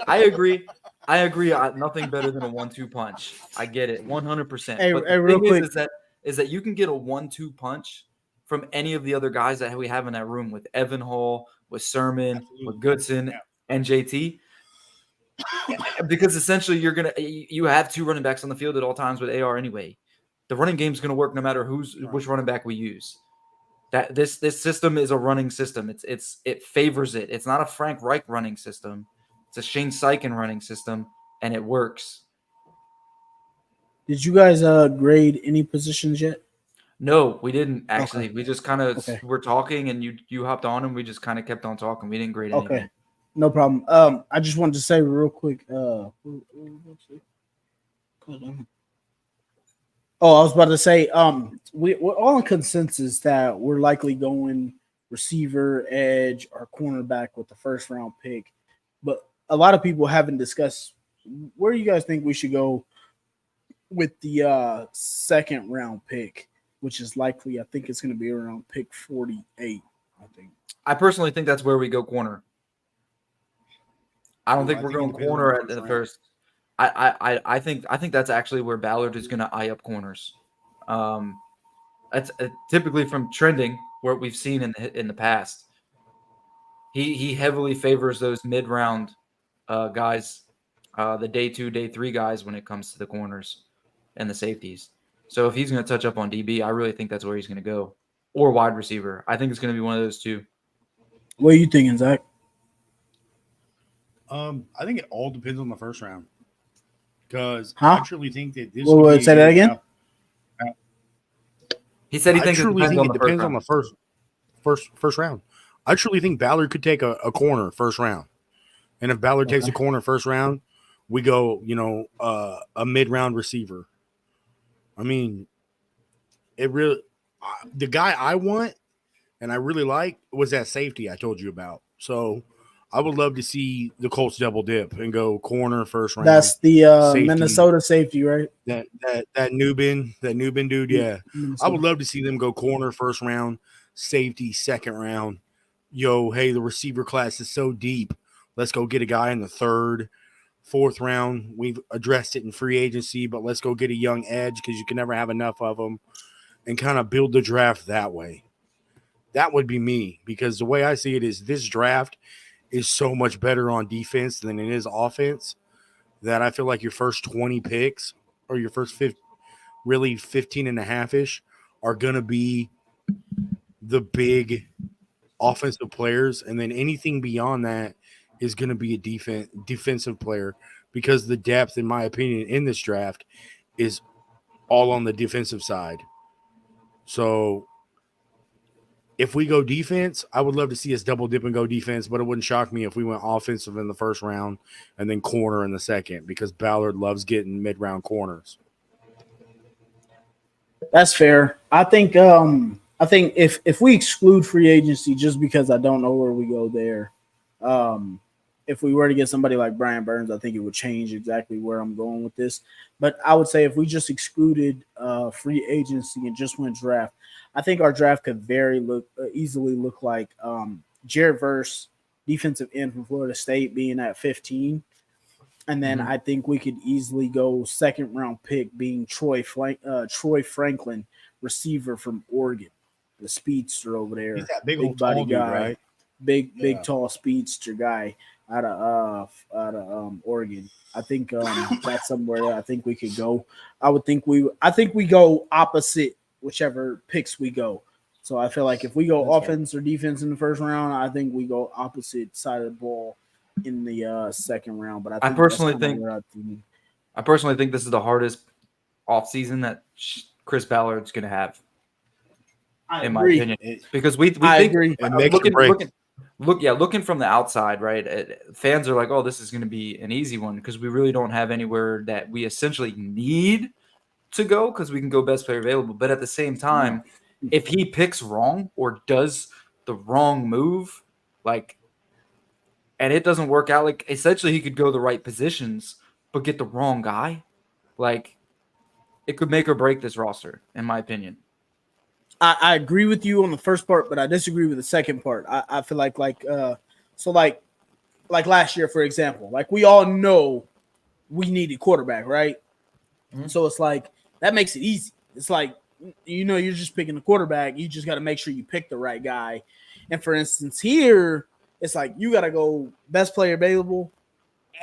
I agree. Nothing better than a 1-2 punch. I get it 100%. Hey, but the real thing quick, is that you can get a 1-2 punch from any of the other guys that we have in that room with Evan Hall, with Sermon, with Goodson, and JT. Because essentially you have two running backs on the field at all times with AR anyway. The running game is going to work no matter which running back we use. That this system is a running system. It favors it. It's not a Frank Reich running system. It's a Shane Steichen running system, and it works. Did you guys grade any positions yet? No, we didn't actually. Okay. We just kind of were talking, and you hopped on, and we just kind of kept on talking. We didn't grade anything. Okay, no problem. I just wanted to say real quick. I was about to say, we're all in consensus that we're likely going receiver, edge, or cornerback with the first round pick. But a lot of people haven't discussed where you guys think we should go with the second round pick, which is likely, I think it's going to be around pick 48, I think. I personally think that's where we go corner. I don't Ooh, think I we're think it going depends on corner the at first the round. first. I think that's actually where Ballard is going to eye up corners. That's typically from trending where we've seen in the past. He heavily favors those mid round guys, the day 2, day 3 guys when it comes to the corners and the safeties. So if he's going to touch up on DB, I really think that's where he's going to go, or wide receiver. I think it's going to be one of those two. What are you thinking, Zach? I think it all depends on the first round because Huh? I truly think that this Wait, could wait, be say a that year. again? He said he I thinks it truly depends think on it the first depends on round. the first round. I truly think Ballard could take a corner first round, and if Ballard takes a corner first round, we go a mid round receiver. I mean, it really the guy I want and I really like was that safety I told you about. So I would love to see the Colts double dip and go corner first round. That's the safety. Minnesota safety, right? That Nubin dude, yeah. I would love to see them go corner first round, safety second round. Yo, hey, the receiver class is so deep. Let's go get a guy in the third, fourth round. We've addressed it in free agency, but let's go get a young edge because you can never have enough of them, and kind of build the draft that way. That would be me, because the way I see it is this draft is so much better on defense than it is offense, that I feel like your first 20 picks or your first 15 and a half-ish are going to be the big offensive players. And then anything beyond that is going to be a defensive player, because the depth, in my opinion, in this draft is all on the defensive side. So if we go defense, I would love to see us double dip and go defense, but it wouldn't shock me if we went offensive in the first round and then corner in the second, because Ballard loves getting mid-round corners. That's fair. I think if we exclude free agency, just because I don't know where we go there, if we were to get somebody like Brian Burns, I think it would change exactly where I'm going with this. But I would say if we just excluded free agency and just went draft, I think our draft could easily look like Jared Verse, defensive end from Florida State, being at 15. And then I think we could easily go second round pick being Troy Franklin, receiver from Oregon, the speedster over there. He's that big old tall dude, right? Big tall speedster guy out of Oregon. I think that's somewhere that I think we could go. I think we go opposite whichever picks we go. So I feel like if we go offense or defense in the first round, I think we go opposite side of the ball in the second round. But I personally think this is the hardest offseason that Chris Ballard's going to have. In my opinion, because we think agree. Looking from the outside, right? Fans are like, "Oh, this is going to be an easy one," because we really don't have anywhere that we essentially need to go, because we can go best player available. But at the same time, if he picks wrong or does the wrong move, and it doesn't work out, essentially he could go the right positions but get the wrong guy, it could make or break this roster, in my opinion. I agree with you on the first part, but I disagree with the second part. I feel like last year, for example, we all know we needed quarterback, right? Mm-hmm. So it's that makes it easy. It's you're just picking the quarterback. You just got to make sure you pick the right guy. And for instance, here, it's you got to go best player available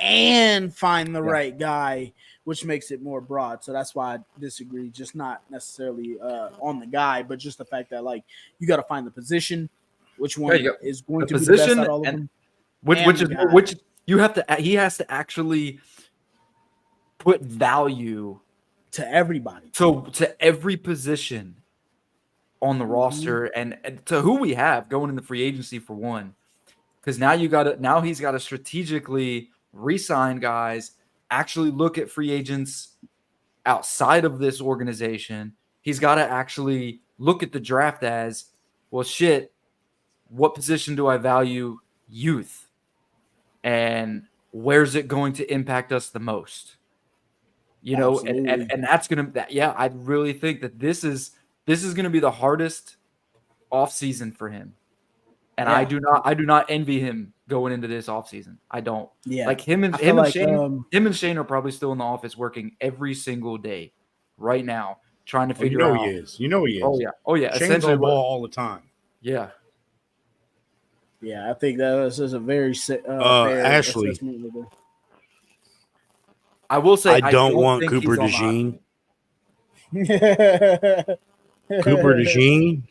and find the right guy, which makes it more broad. So that's why I disagree, just not necessarily on the guy, but just the fact that you got to find the position, which one is going to be the best out of all of them. Which he has to actually put value to everybody, to every position on the roster, and to who we have going in the free agency, for one. Because now he's got to strategically re-sign guys, actually look at free agents outside of this organization. He's got to actually look at the draft as, well, shit, what position do I value youth? And where's it going to impact us the most? And that's going to, I really think that this is going to be the hardest offseason for him. And I do not envy him going into this offseason. I don't. Yeah. Like him and I feel like, Shane are probably still in the office working every single day right now, trying to Oh, you figure know out. he is. You know he is. Oh yeah. Oh yeah. Shane's Essentially on ball all the time. Yeah. Yeah, I think that is a very fair Ashley. assessment. I will say I don't want think Cooper he's on the hot DeJean. Cooper DeJean,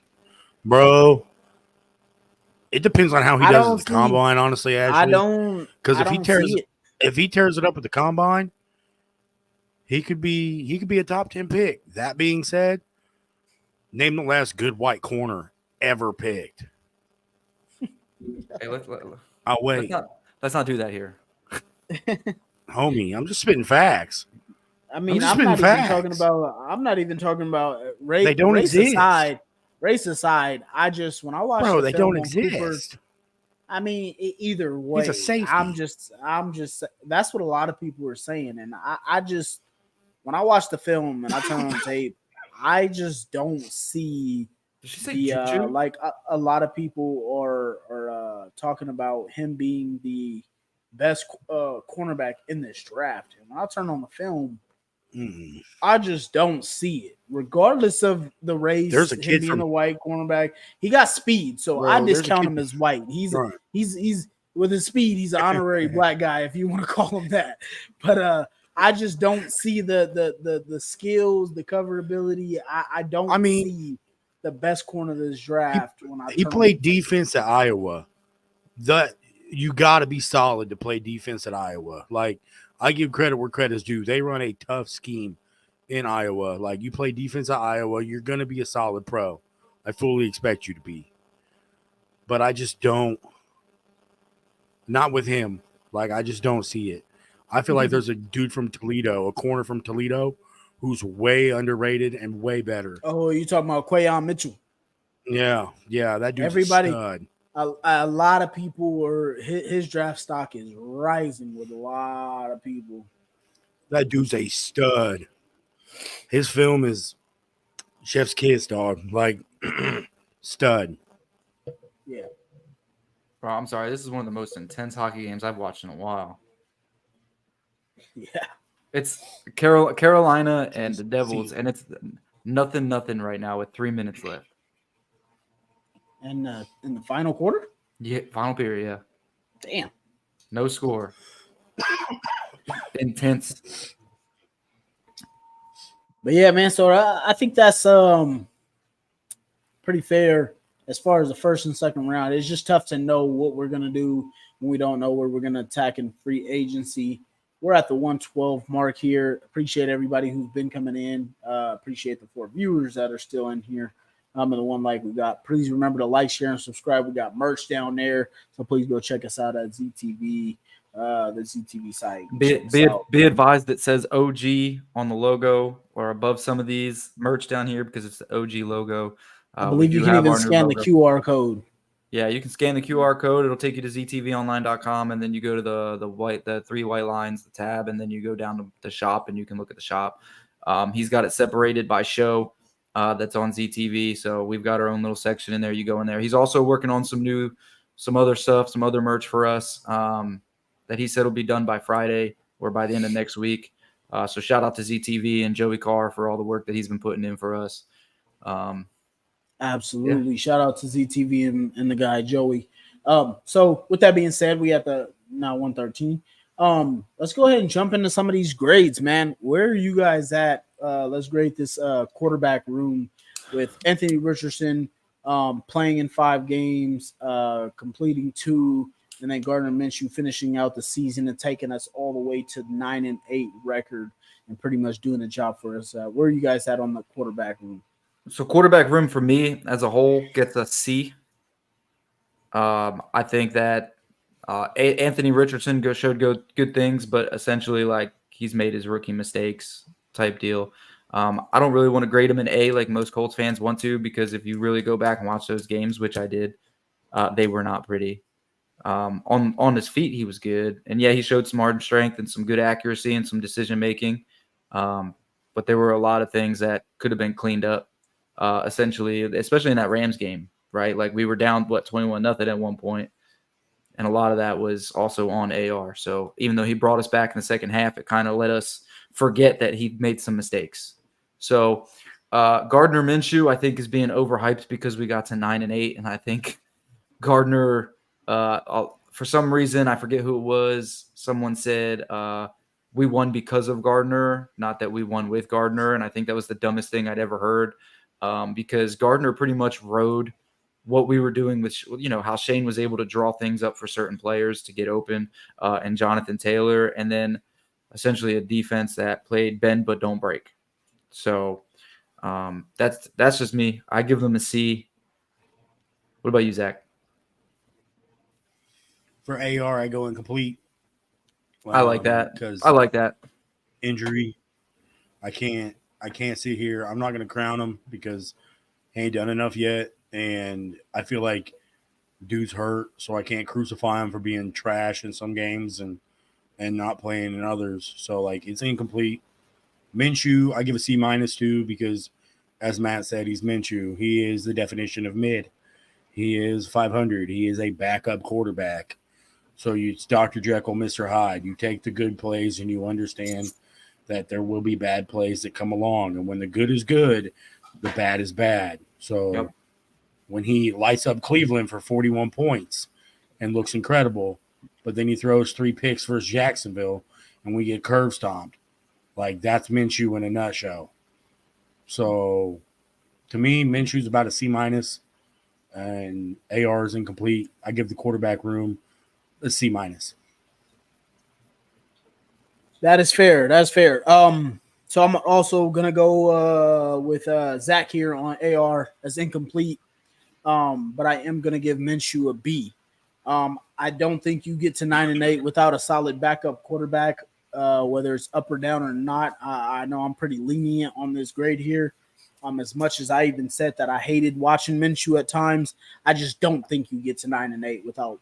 bro. It depends on how he does at the combine, honestly, Ashley. Because if he tears it up at the combine, he could be a top 10 pick. That being said, name the last good white corner ever picked. Hey, I'll wait. Let's not do that here. Homie, I'm just spitting facts. I mean, I'm not even talking about race. They don't exist. Race aside, when I watch bro, the they film don't on exist. Cooper, I mean, either way, he's a safety. I'm just. That's what a lot of people are saying, and I just when I watch the film and I turn on tape, I just don't see like a lot of people are talking about him being the best cornerback in this draft. And when I turn on the film, I just don't see it. Regardless of the race, there's a kid being a white cornerback. He got speed, so I discount him as white. He's with his speed, he's an honorary black guy, if you want to call him that. But I just don't see the skills, the coverability. I don't see the best corner of this draft. He played defense at Iowa. You got to be solid to play defense at Iowa. Like, I give credit where credit's due. They run a tough scheme in Iowa. Like, you play defense at Iowa, you're going to be a solid pro. I fully expect you to be. But I just don't. Not with him. Like, I just don't see it. I feel like there's a dude from Toledo, a corner from Toledo, who's way underrated and way better. Oh, you talking about Quayon Mitchell? Yeah, that dude's everybody. A stud. A lot of people his draft stock is rising with a lot of people. That dude's a stud. His film is chef's kiss, dog. Like, stud. Yeah. Bro, I'm sorry. This is one of the most intense hockey games I've watched in a while. Yeah. It's Carolina and the Devils, and it's nothing right now with 3 minutes left. And in the final quarter? Yeah, final period, yeah. Damn. No score. Intense. But yeah, man, so I think that's pretty fair as far as the first and second round. It's just tough to know what we're going to do when we don't know where we're going to attack in free agency. We're at the 112 mark here. Appreciate everybody who's been coming in. Appreciate the 4 viewers that are still in here. And the one like we got. Please remember to like, share, and subscribe. We got merch down there, so please go check us out at ZTV, the ZTV site. Be advised that says OG on the logo or above some of these merch down here because it's the OG logo. I believe you can even scan the QR code. Yeah, you can scan the QR code. It'll take you to ztvonline.com, and then you go to the 3 white lines, the tab, and then you go down to the shop, and you can look at the shop. He's got it separated by show. That's on ZTV. So we've got our own little section in there. You go in there. He's also working on some other stuff, some other merch for us that he said will be done by Friday or by the end of next week. So shout out to ZTV and Joey Carr for all the work that he's been putting in for us. Absolutely. Yeah. Shout out to ZTV and the guy, Joey. So with that being said, we at the now 113. Let's go ahead and jump into some of these grades, man. Where are you guys at? Let's grade this quarterback room with Anthony Richardson playing in 5 games, completing 2, and then Gardner Minshew finishing out the season and taking us all the way to 9-8 record and pretty much doing the job for us. Where are you guys at on the quarterback room? So quarterback room for me as a whole gets a C. I think that Anthony Richardson showed good things, but essentially like he's made his rookie mistakes type deal. I don't really want to grade him an A like most Colts fans want to, because if you really go back and watch those games, which I did, they were not pretty. On his feet, he was good. And yeah, he showed some arm strength and some good accuracy and some decision making. But there were a lot of things that could have been cleaned up. Essentially, especially in that Rams game, right? Like we were down 21-0 at one point. and a lot of that was also on AR. So even though he brought us back in the second half, it kind of let us forget that he made some mistakes. So Gardner Minshew, I think, is being overhyped because we got to 9-8, and I think Gardner, for some reason, I forget who it was, someone said we won because of Gardner, not that we won with Gardner, and I think that was the dumbest thing I'd ever heard, because Gardner pretty much rode what we were doing with, how Shane was able to draw things up for certain players to get open, and Jonathan Taylor, and then essentially a defense that played bend but don't break. So that's just me. I give them a C. What about you, Zach? For AR, I go incomplete. I like that. Because I like that. Injury. I can't sit here. I'm not going to crown him because he ain't done enough yet. And I feel like dude's hurt, so I can't crucify him for being trash in some games and not playing in others. So, like, it's incomplete. Minshew, I give a C- too because, as Matt said, he's Minshew. He is the definition of mid. He is 500. He is a backup quarterback. So it's Dr. Jekyll, Mr. Hyde. You take the good plays and you understand that there will be bad plays that come along. And when the good is good, the bad is bad. So when he lights up Cleveland for 41 points and looks incredible, but then he throws 3 picks versus Jacksonville and we get curve stomped, like that's Minshew in a nutshell. So to me, Minshew's about a C- and AR is incomplete. I give the quarterback room a C-. That is fair. That's fair. So I'm also gonna go with Zach here on AR as incomplete. But I am gonna give Minshew a B. I don't think you get to 9-8 without a solid backup quarterback, whether it's up or down or not. I know I'm pretty lenient on this grade here. As much as I even said that I hated watching Minshew at times, I just don't think you get to 9-8 without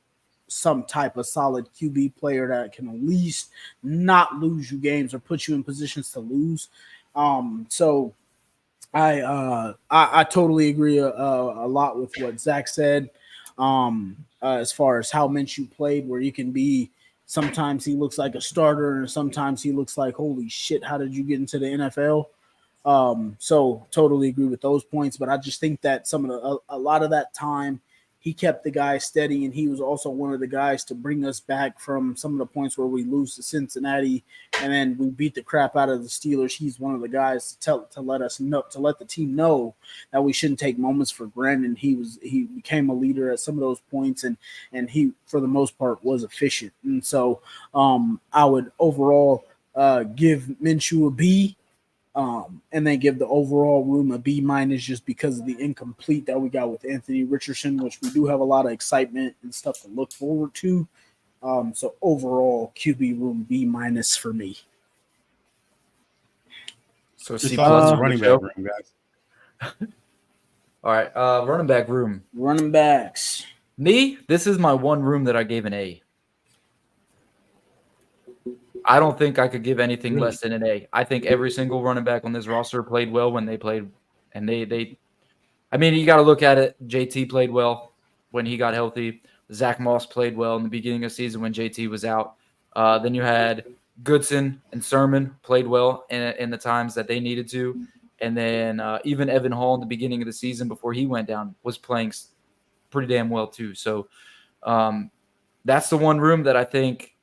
some type of solid QB player that can at least not lose you games or put you in positions to lose. So I totally agree a lot with what Zach said. As far as how Minshew played, where you can be, sometimes he looks like a starter, and sometimes he looks like, holy shit, how did you get into the NFL? So totally agree with those points, but I just think that a lot of that time he kept the guys steady, and he was also one of the guys to bring us back from some of the points where we lose to Cincinnati and then we beat the crap out of the Steelers. He's one of the guys to let us know, to let the team know that we shouldn't take moments for granted. He became a leader at some of those points, and he, for the most part, was efficient. And so I would overall give Minshew a B. And then give the overall room a B- just because of the incomplete that we got with Anthony Richardson, which we do have a lot of excitement and stuff to look forward to. So overall, QB room B- for me. So Just C+ running back room, guys. All right, running back room. Running backs. Me, this is my one room that I gave an A. I don't think I could give anything less than an A. I think every single running back on this roster played well when they played, and I mean, you got to look at it. JT played well when he got healthy. Zach Moss played well in the beginning of the season when JT was out. Then you had Goodson and Sermon played well in the times that they needed to. And then even Evan Hall in the beginning of the season before he went down was playing pretty damn well too. So that's the one room that I think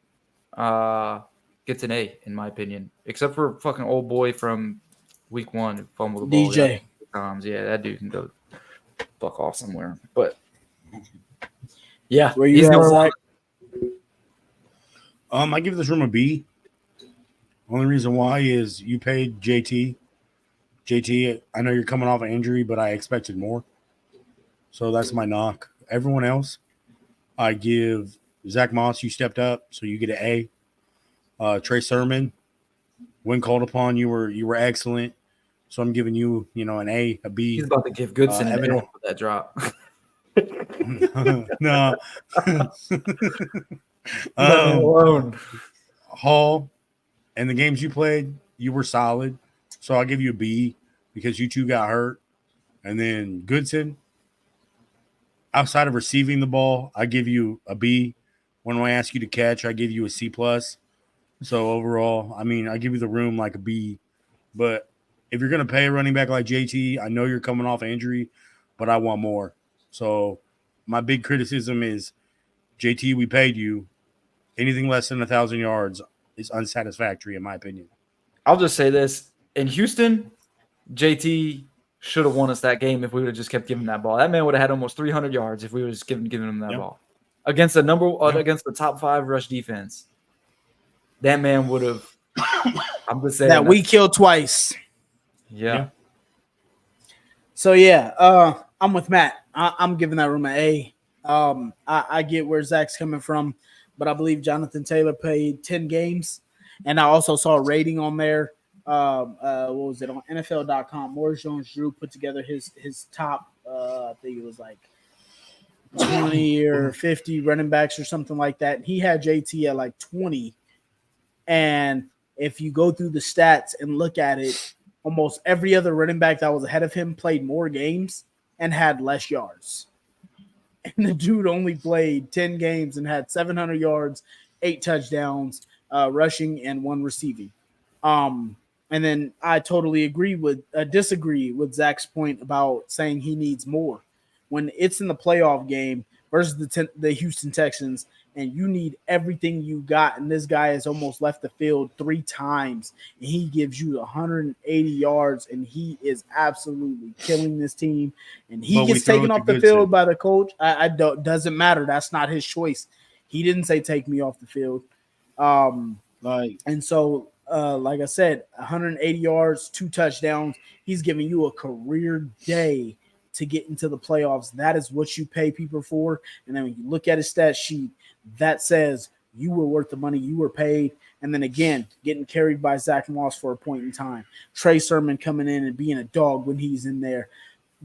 gets an A, in my opinion, except for fucking old boy from week 1 who fumbled the ball. DJ. Yeah, that dude can go fuck off somewhere. But yeah, Where you at, Zach? I give this room a B. Only reason why is you paid JT. JT, I know you're coming off an injury, but I expected more. So that's my knock. Everyone else, I give Zach Moss, you stepped up, so you get an A. Trey Sermon, when called upon, you were excellent. So I'm giving you, an A, a B. He's about to give Goodson an Evan A for that drop. No. Alone. Hall, and the games you played, you were solid. So I'll give you a B because you two got hurt. And then Goodson, outside of receiving the ball, I give you a B when I ask you to catch, I give you a C plus. So overall, I mean, I give you the room like a B. But if you're going to pay a running back like JT, I know you're coming off injury, but I want more. So my big criticism is, JT, we paid you. Anything less than 1,000 yards is unsatisfactory, in my opinion. I'll just say this. In Houston, JT should have won us that game if we would have just kept giving him that ball. That man would have had almost 300 yards if we would have just giving him that ball. Against the top 5 rush defense. That man would have – I'm just saying. That we killed twice. Yeah. So, yeah, I'm with Matt. I'm giving that room an A. I get where Zach's coming from, but I believe Jonathan Taylor played 10 games. And I also saw a rating on there. What was it on NFL.com? Morris Jones-Drew put together his top. I think it was like 20 or 50 running backs or something like that. He had JT at like 20. And if you go through the stats and look at it, almost every other running back that was ahead of him played more games and had less yards. And the dude only played 10 games and had 700 yards, 8 touchdowns, rushing, and 1 receiving. And then I totally disagree with Zach's point about saying he needs more. When it's in the playoff game versus the Houston Texans, and you need everything you got, and this guy has almost left the field 3 times, and he gives you 180 yards, and he is absolutely killing this team, and he gets taken off the field by the coach. Doesn't matter. That's not his choice. He didn't say take me off the field. And so, like I said, 180 yards, 2 touchdowns. He's giving you a career day to get into the playoffs. That is what you pay people for. And then when you look at his stat sheet, that says you were worth the money you were paid. And then again, getting carried by Zach Moss for a point in time. Trey Sermon coming in and being a dog when he's in there.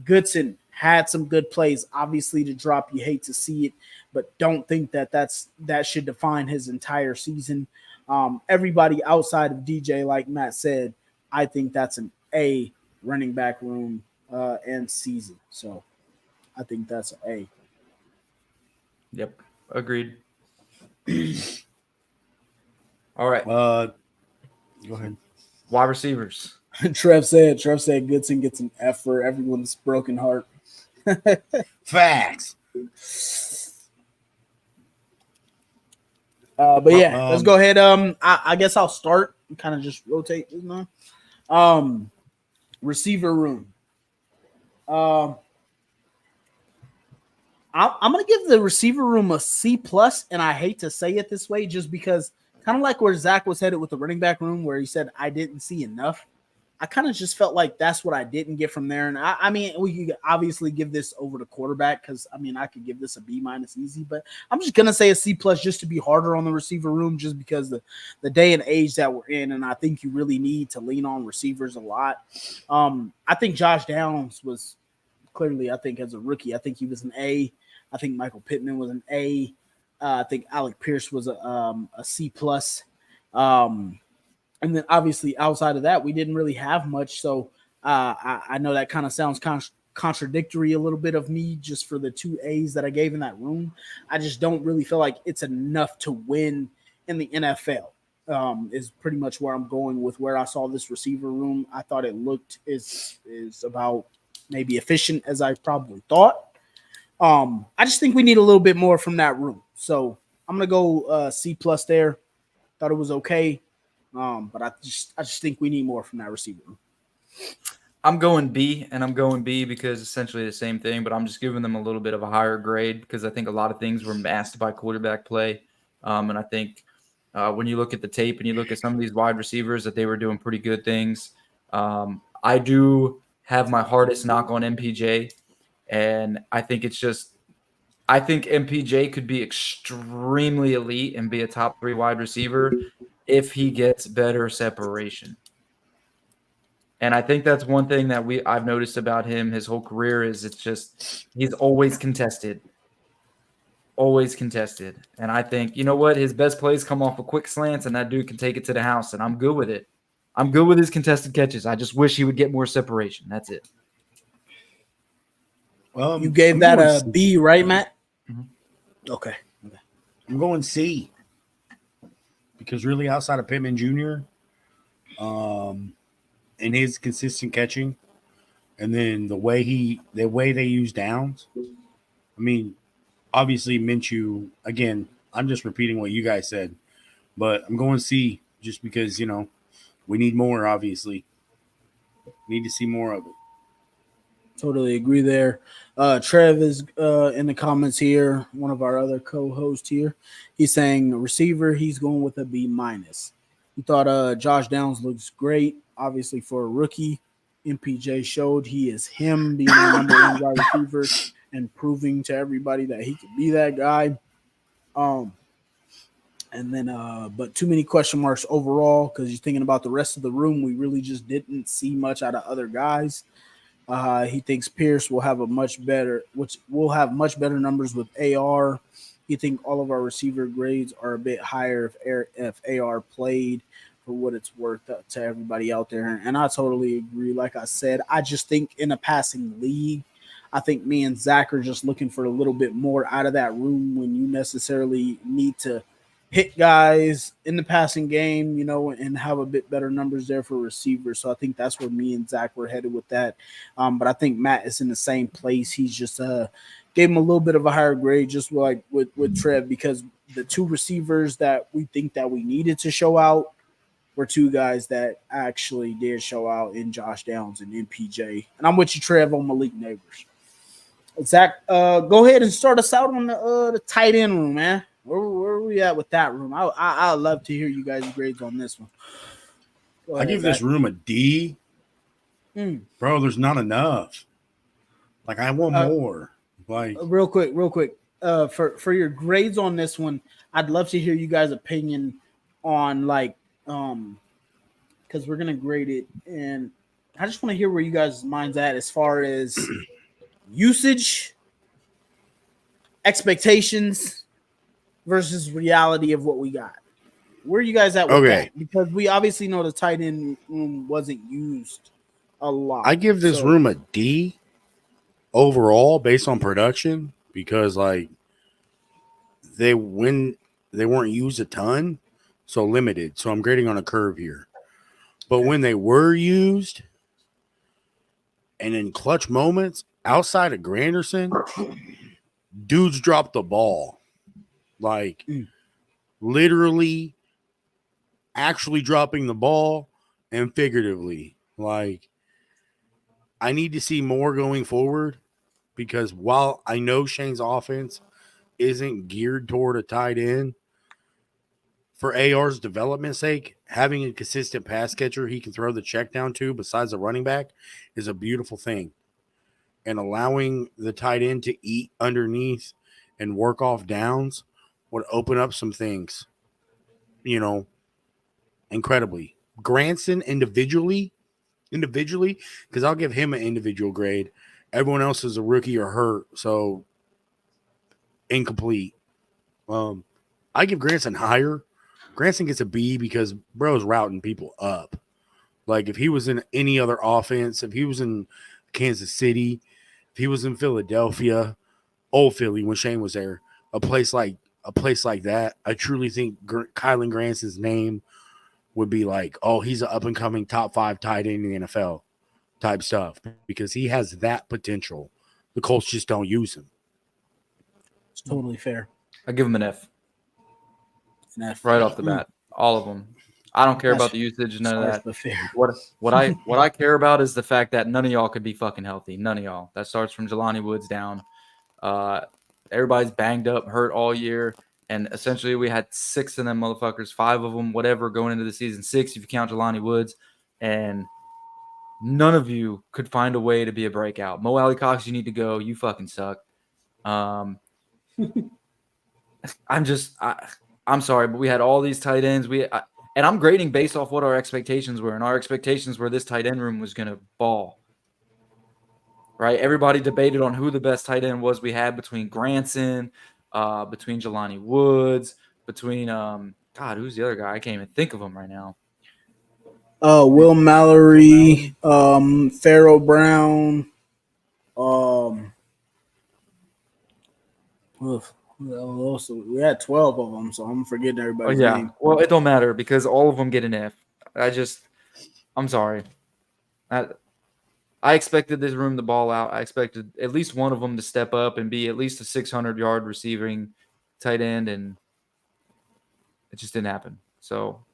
Goodson had some good plays. Obviously, to drop, you hate to see it, but don't think that should define his entire season. Everybody outside of DJ, like Matt said, I think that's an A running back room and season. So I think that's an A. Yep. Agreed. All right. Go ahead. Wide receivers. Trev said Goodson gets an F for everyone's broken heart. Facts. But yeah, let's go ahead. I guess I'll start and kind of just rotate this now. Receiver room. I'm gonna give the receiver room a C plus, and I hate to say it this way, just because kind of like where Zach was headed with the running back room, where he said I didn't see enough. I kind of just felt like that's what I didn't get from there. And I mean, we could obviously give this over to quarterback because I mean I could give this a B minus easy, but I'm just gonna say a C plus just to be harder on the receiver room, just because the day and age that we're in, and I think you really need to lean on receivers a lot. I think Josh Downs was clearly, I think as a rookie, I think he was an A. I think Michael Pittman was an A. I think Alec Pierce was a C plus. And then obviously outside of that, we didn't really have much. So I know that kind of sounds contradictory a little bit of me just for the 2 A's that I gave in that room. I just don't really feel like it's enough to win in the NFL is pretty much where I'm going with where I saw this receiver room. I thought it looked is about maybe efficient as I probably thought. I just think we need a little bit more from that room. So I'm going to go C plus there. Thought it was okay. But I just think we need more from that receiver room. I'm going B, and I'm going B because essentially the same thing, but I'm just giving them a little bit of a higher grade because I think a lot of things were masked by quarterback play. And I think when you look at the tape and you look at some of these wide receivers that they were doing pretty good things. I do have my hardest knock on MPJ, and I think MPJ could be extremely elite and be a top 3 wide receiver if he gets better separation. And I think that's one thing that I've noticed about him his whole career is he's always contested. Always contested. And I think, you know what? His best plays come off of quick slants, and that dude can take it to the house, and I'm good with it. I'm good with his contested catches. I just wish he would get more separation. That's it. You gave that a B, right, Matt? Mm-hmm. Okay. I'm going C. Because really, outside of Pittman Jr., and his consistent catching, and then the way they use downs. I mean, obviously Minshew. Again, I'm just repeating what you guys said, but I'm going C just because we need more. Obviously, need to see more of it. Totally agree there. Trev is in the comments here. One of our other co-hosts here. He's saying receiver. He's going with a B minus. He thought Josh Downs looks great. Obviously for a rookie, MPJ showed he is him being a number one wide receiver and proving to everybody that he can be that guy. And then, but too many question marks overall because you're thinking about the rest of the room. We really just didn't see much out of other guys. He thinks Pierce will have much better numbers with AR. He think all of our receiver grades are a bit higher if AR played, for what it's worth to everybody out there. And I totally agree. Like I said, I just think in a passing league, I think me and Zach are just looking for a little bit more out of that room when you necessarily need to hit guys in the passing game, and have a bit better numbers there for receivers. So I think that's where me and Zach were headed with that. But I think Matt is in the same place. He's just gave him a little bit of a higher grade, just like with Trev, because the two receivers that we think that we needed to show out were two guys that actually did show out in Josh Downs and MPJ. And I'm with you, Trev, on Malik Neighbors. Zach, go ahead and start us out on the tight end room, man. Where are we at with that room? I'd love to hear you guys' grades on this one. I give this room a D. Bro, there's not enough. Like, I want more. Like, real quick. For your grades on this one, I'd love to hear you guys' opinion on because we're gonna grade it, and I just want to hear where you guys' minds at as far as usage, expectations versus reality of what we got. Where are you guys at with that? Because we obviously know the tight end room wasn't used a lot. I give this room a D overall based on production because they weren't used a ton, so limited. So I'm grading on a curve here. But when they were used and in clutch moments outside of Granderson, dudes dropped the ball. Literally actually dropping the ball and figuratively. I need to see more going forward because while I know Shane's offense isn't geared toward a tight end, for AR's development's sake, having a consistent pass catcher he can throw the check down to besides a running back is a beautiful thing. And allowing the tight end to eat underneath and work off downs would open up some things, incredibly. Granson individually, because I'll give him an individual grade. Everyone else is a rookie or hurt, so incomplete. I give Granson higher. Granson gets a B because bro's routing people up. If he was in any other offense, if he was in Kansas City, if he was in Philadelphia, old Philly when Shane was there, a place like that, I truly think Kylan Granson's name would be he's an up-and-coming top 5 tight end in the NFL type stuff because he has that potential. The Colts just don't use him. It's totally fair. I give him an F. An F. Right off the bat. All of them. I don't care about the usage, none of that. Fair. What I care about is the fact that none of y'all could be fucking healthy. None of y'all. That starts from Jelani Woods down. Everybody's banged up, hurt all year, and essentially we had 6 of them motherfuckers, 5 of them, whatever, going into the season. 6 if you count Jelani Woods, and none of you could find a way to be a breakout. Mo Alley Cox, you need to go. You fucking suck. I'm sorry, but we had all these tight ends. And I'm grading based off what our expectations were, and our expectations were this tight end room was going to ball. Right? Everybody debated on who the best tight end was we had between Granson, between Jelani Woods, between who's the other guy? I can't even think of him right now. Will Mallory, Pharaoh Brown. Hold Well, so we had 12 of them, so I'm forgetting Oh everybody's yeah. name. Well, it don't matter because all of them get an F. I'm sorry. I expected this room to ball out. I expected at least one of them to step up and be at least a 600-yard receiving tight end, and it just didn't happen. So,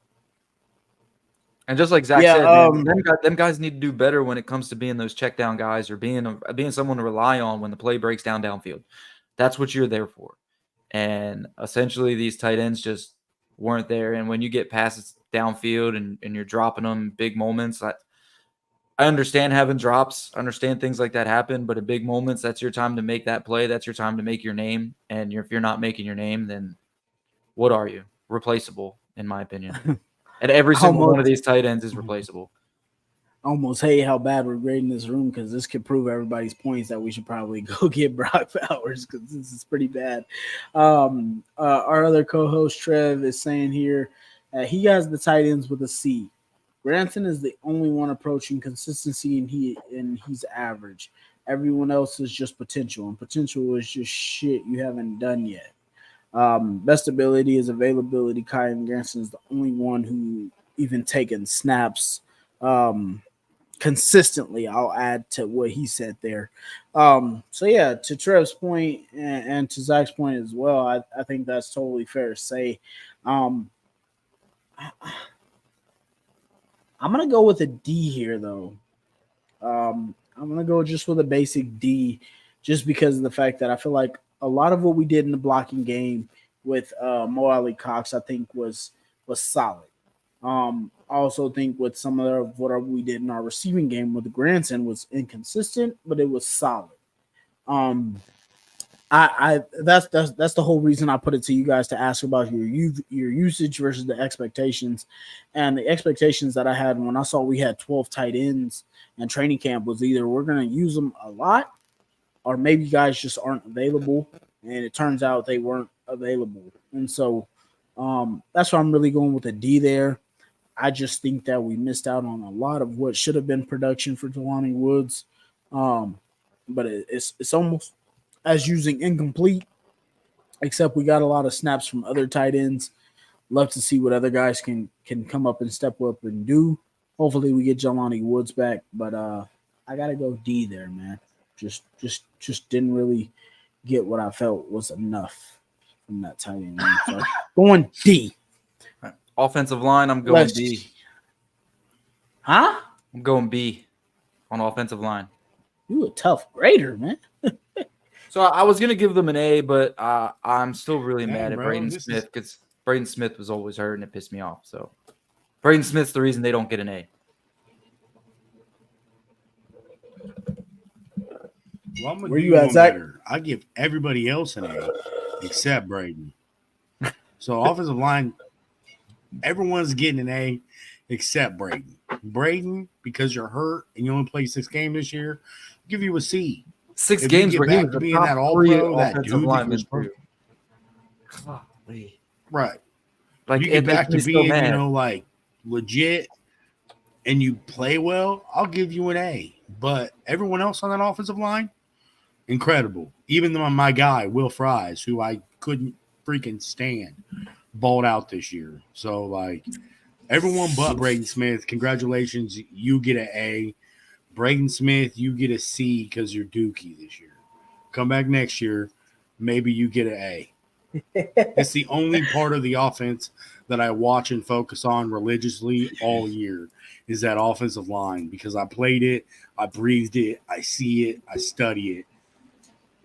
and just like Zach said, man, them guys need to do better when it comes to being those check down guys or being someone to rely on when the play breaks downfield. That's what you're there for. And essentially, these tight ends just weren't there. And when you get passes downfield and you're dropping them big moments, I understand having drops. I understand things like that happen. But in big moments, that's your time to make that play. That's your time to make your name. And if you're not making your name, then what are you? Replaceable, in my opinion. And every single one of these tight ends is replaceable. I almost hate how bad we're grading this room because this could prove everybody's points that we should probably go get Brock Bowers because this is pretty bad. Our other co-host Trev is saying here he has the tight ends with a C. Granson is the only one approaching consistency, and he's average. Everyone else is just potential, and potential is just shit you haven't done yet. Best ability is availability. Kyan Granson is the only one who even taken snaps consistently. I'll add to what he said there. So yeah, to Trev's point and to Zach's point as well, I think that's totally fair to say. I'm gonna go with a D here though. I'm gonna go just with a basic D, just because of the fact that I feel like a lot of what we did in the blocking game with Mo Ali Cox, I think was solid. I also think with some of what we did in our receiving game with Granson was inconsistent, but it was solid. That's the whole reason I put it to you guys to ask about your usage versus the expectations, and the expectations that I had when I saw we had 12 tight ends and training camp was either we're going to use them a lot, or maybe guys just aren't available, and it turns out they weren't available, and so that's why I'm really going with a D there. I just think that we missed out on a lot of what should have been production for Jelani Woods, but it's almost as using incomplete, except we got a lot of snaps from other tight ends. Love to see what other guys can come up and step up and do. Hopefully we get Jelani Woods back, but I gotta go D there, man. Just didn't really get what I felt was enough from that tight end. So going D. Offensive line, I'm going B. Huh? I'm going B on offensive line. You a tough grader, man. So I was going to give them an A, but I'm still really mad at Braden Smith because Braden Smith was always hurt and it pissed me off. So Braden Smith's the reason they don't get an A. Well, I'm Where you at, Zach? I give everybody else an A except Braden. So offensive line, everyone's getting an A except Braden. Braden, because you're hurt and you only played 6 games this year, I'll give you a C. 6 games where he was the top that all-pro, that dude lineman. Right. Like you get back to being, like legit and you play well, I'll give you an A. But everyone else on that offensive line, incredible. Even my guy, Will Fries, who I couldn't freaking stand, balled out this year. So, like, everyone but Braden Smith, congratulations, you get an A. Braden Smith, you get a C because you're Dookie this year. Come back next year, maybe you get an A. It's the only part of the offense that I watch and focus on religiously all year is that offensive line because I played it, I breathed it, I see it, I study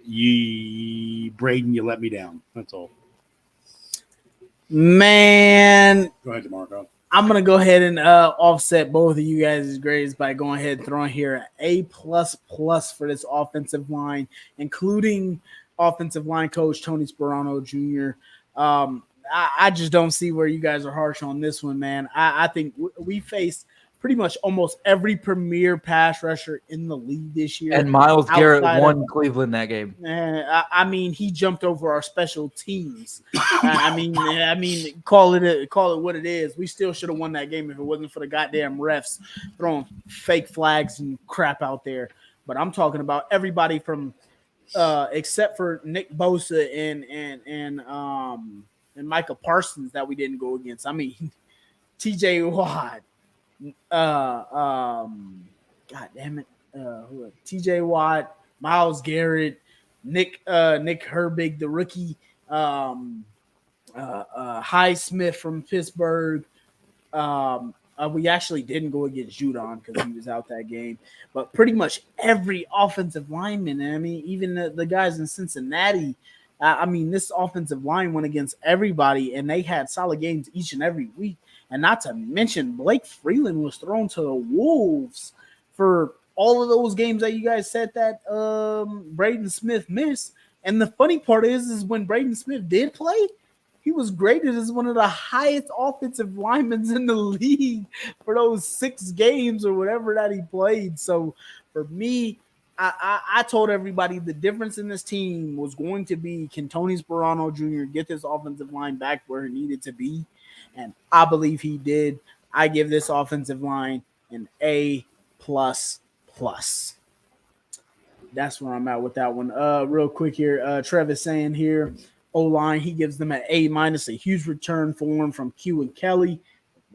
it. Braden, you let me down. That's all. Man. Go ahead, DeMarco. I'm going to go ahead and offset both of you guys' grades by going ahead and throwing here an A++ for this offensive line, including offensive line coach Tony Sperano Jr. I just don't see where you guys are harsh on this one, man. I think we faced pretty much almost every premier pass rusher in the league this year. And Myles Garrett won Cleveland that game. I mean, he jumped over our special teams. I mean, call it what it is. We still should have won that game if it wasn't for the goddamn refs throwing fake flags and crap out there. But I'm talking about everybody from except for Nick Bosa and Micah Parsons that we didn't go against. I mean, T.J. Watt, God damn it, T.J. Watt, Myles Garrett, Nick Herbig, the rookie, Highsmith from Pittsburgh. We actually didn't go against Judon because he was out that game, but pretty much every offensive lineman. I mean, even the guys in Cincinnati. I mean, this offensive line went against everybody, and they had solid games each and every week. And not to mention, Blake Freeland was thrown to the wolves for all of those games that you guys said that Braden Smith missed. And the funny part is when Braden Smith did play, he was graded as one of the highest offensive linemen in the league for those 6 games or whatever that he played. So for me, I told everybody the difference in this team was going to be, can Tony Sperano Jr. get this offensive line back where it needed to be? And I believe he did. I give this offensive line an A++. That's where I'm at with that one. Real quick here, Trevor's saying here, O-line, he gives them an A-, a huge return for him from Q and Kelly.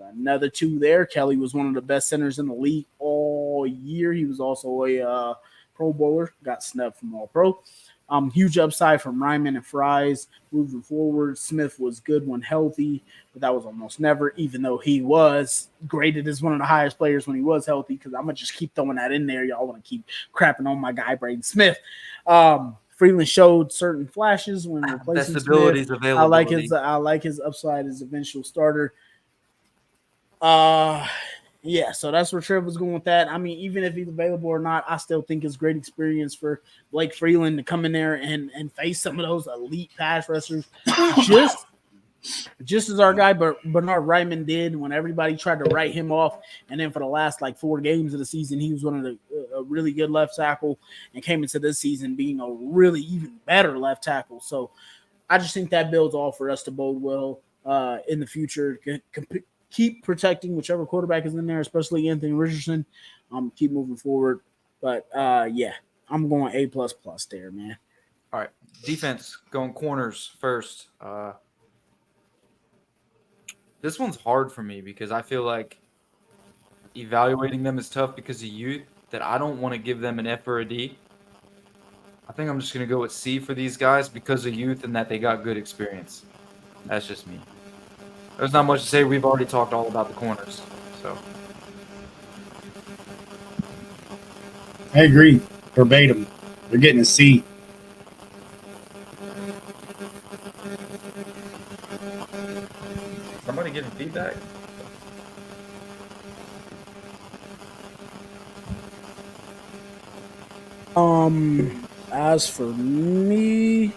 Another 2 there. Kelly was one of the best centers in the league all year. He was also a Pro Bowler, got snubbed from All-Pro. Huge upside from Ryman and Fries moving forward. Smith was good when healthy, but that was almost never, even though he was graded as one of the highest players when he was healthy, because I'm going to just keep throwing that in there. Y'all want to keep crapping on my guy, Braden Smith. Freeland showed certain flashes when replacing best abilities Smith. availability. I like his upside as eventual starter. Yeah, so that's where Trev was going with that. I mean, even if he's available or not, I still think it's great experience for Blake Freeland to come in there and face some of those elite pass rushers, just as our guy Bernard Ryman did when everybody tried to write him off. And then for the last 4 games of the season, he was one of a really good left tackle and came into this season being a really even better left tackle. So I just think that builds all for us to bode well in the future. Keep protecting whichever quarterback is in there, especially Anthony Richardson. Keep moving forward. But, yeah, I'm going A++ there, man. All right. Defense, going corners first. This one's hard for me because I feel like evaluating them is tough because of youth, that I don't want to give them an F or a D. I think I'm just going to go with C for these guys because of youth and that they got good experience. That's just me. There's not much to say. We've already talked all about the corners. So I agree. Verbatim. They're getting a C. somebody giving feedback? As for me,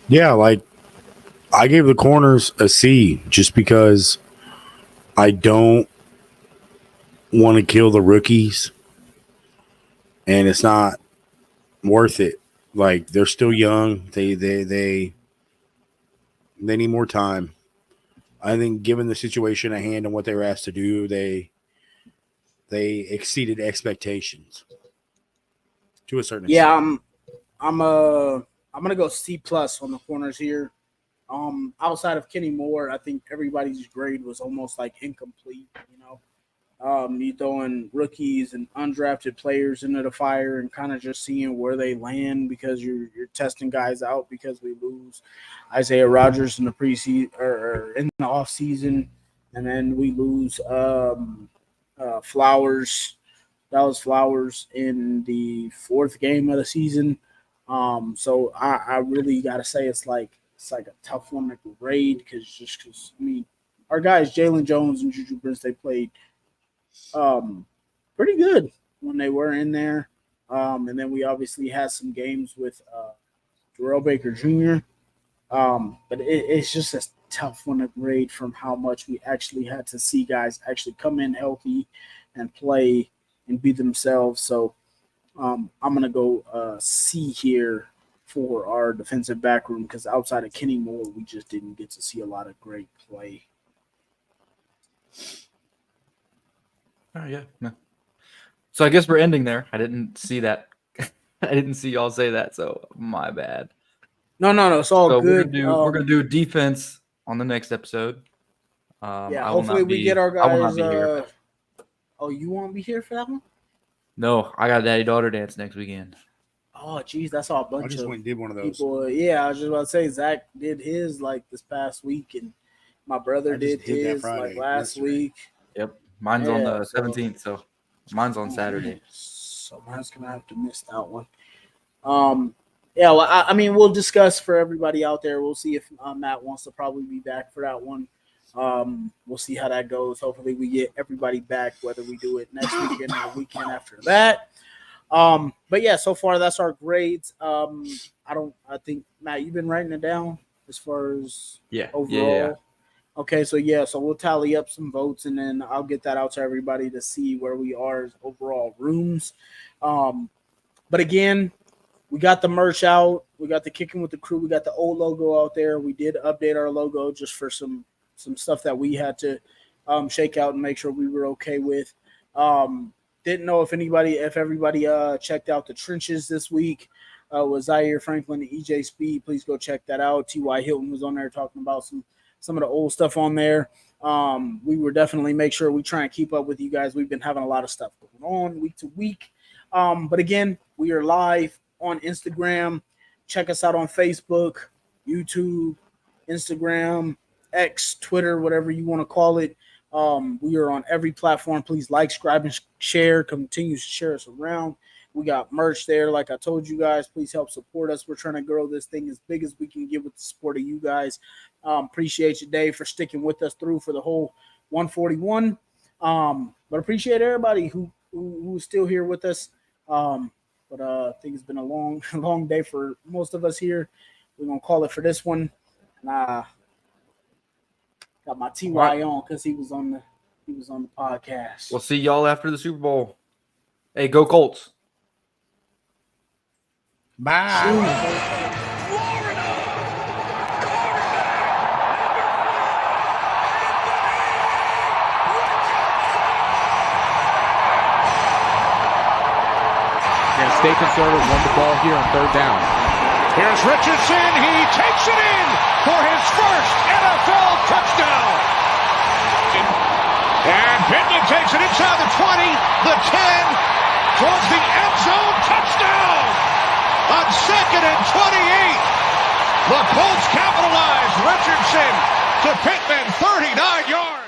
Yeah, I gave the corners a C just because I don't want to kill the rookies, and it's not worth it. They're still young. They need more time. I think given the situation at hand and what they were asked to do, they exceeded expectations to a certain extent. yeah, I'm gonna go C+ on the corners here. Outside of Kenny Moore, I think everybody's grade was almost incomplete. You throwing rookies and undrafted players into the fire and kind of just seeing where they land because you're testing guys out because we lose Isaiah Rodgers in the preseason or in the off season, and then we lose Dallas Flowers in the 4th game of the season. So I really gotta say it's a tough one to grade because our guys Jalen Jones and Juju Brents, they played pretty good when they were in there. And then we obviously had some games with Darrell Baker Jr. But it's just a tough one to grade from how much we actually had to see guys actually come in healthy and play and be themselves. So I'm gonna go C here for our defensive back room because outside of Kenny Moore, we just didn't get to see a lot of great play. Oh yeah. No. So I guess we're ending there. I didn't see that. I didn't see y'all say that, so my bad. No, it's all So good. we're gonna do defense on the next episode. Yeah, I will hopefully not we be- get our I will not guys. be here. Oh, you won't be here for that one? No, I got a daddy-daughter dance next weekend. Oh, geez, that's all a I bunch just of went and did one of those. people. Yeah, I was just about to say Zach did his like this past week, and my brother I just did did that his Friday, like last yesterday. week. Yep, mine's on Yeah, the so- 17th, so mine's on Saturday. So mine's gonna have to miss that one. Yeah, well, I mean, we'll discuss for everybody out there. We'll see if Matt wants to probably be back for that one. We'll see how that goes. Hopefully, we get everybody back, whether we do it next weekend or the weekend after that. But yeah, so far that's our grades. I think Matt, you've been writing it down as far as Yeah, overall. yeah. Okay, so we'll tally up some votes and then I'll get that out to everybody to see where we are as overall rooms. But again, we got the merch out. We got the Kicking with the Crew. We got the old logo out there. We did update our logo just for some stuff that we had to shake out and make sure we were okay with. Didn't know if everybody checked out the trenches this week. Was Zaire Franklin and EJ Speed. Please go check that out. T.Y. Hilton was on there talking about some of the old stuff on there. We were definitely make sure we try and keep up with you guys. We've been having a lot of stuff going on week to week. But again, we are live on Instagram. Check us out on Facebook, YouTube, Instagram, X, Twitter, whatever you want to call it. We are on every platform. Please like, subscribe, and share. Continue to share us around. We got merch there. Like I told you guys, please help support us. We're trying to grow this thing as big as we can get with the support of you guys. Appreciate you, Dave, for sticking with us through for the whole 141. But appreciate everybody who's still here with us. But I think it's been a long day for most of us here. We're gonna call it for this one. And got my TY on because he was on the podcast. We'll see y'all after the Super Bowl. Hey, go Colts. Bye. Gonna stay conservative, run the ball here on third down. Here's Richardson. He takes it in for his first NFL touchdown. And Pittman takes it inside the 20, the 10, towards the end zone. Touchdown on 2nd and 28. The Colts capitalize. Richardson to Pittman, 39 yards.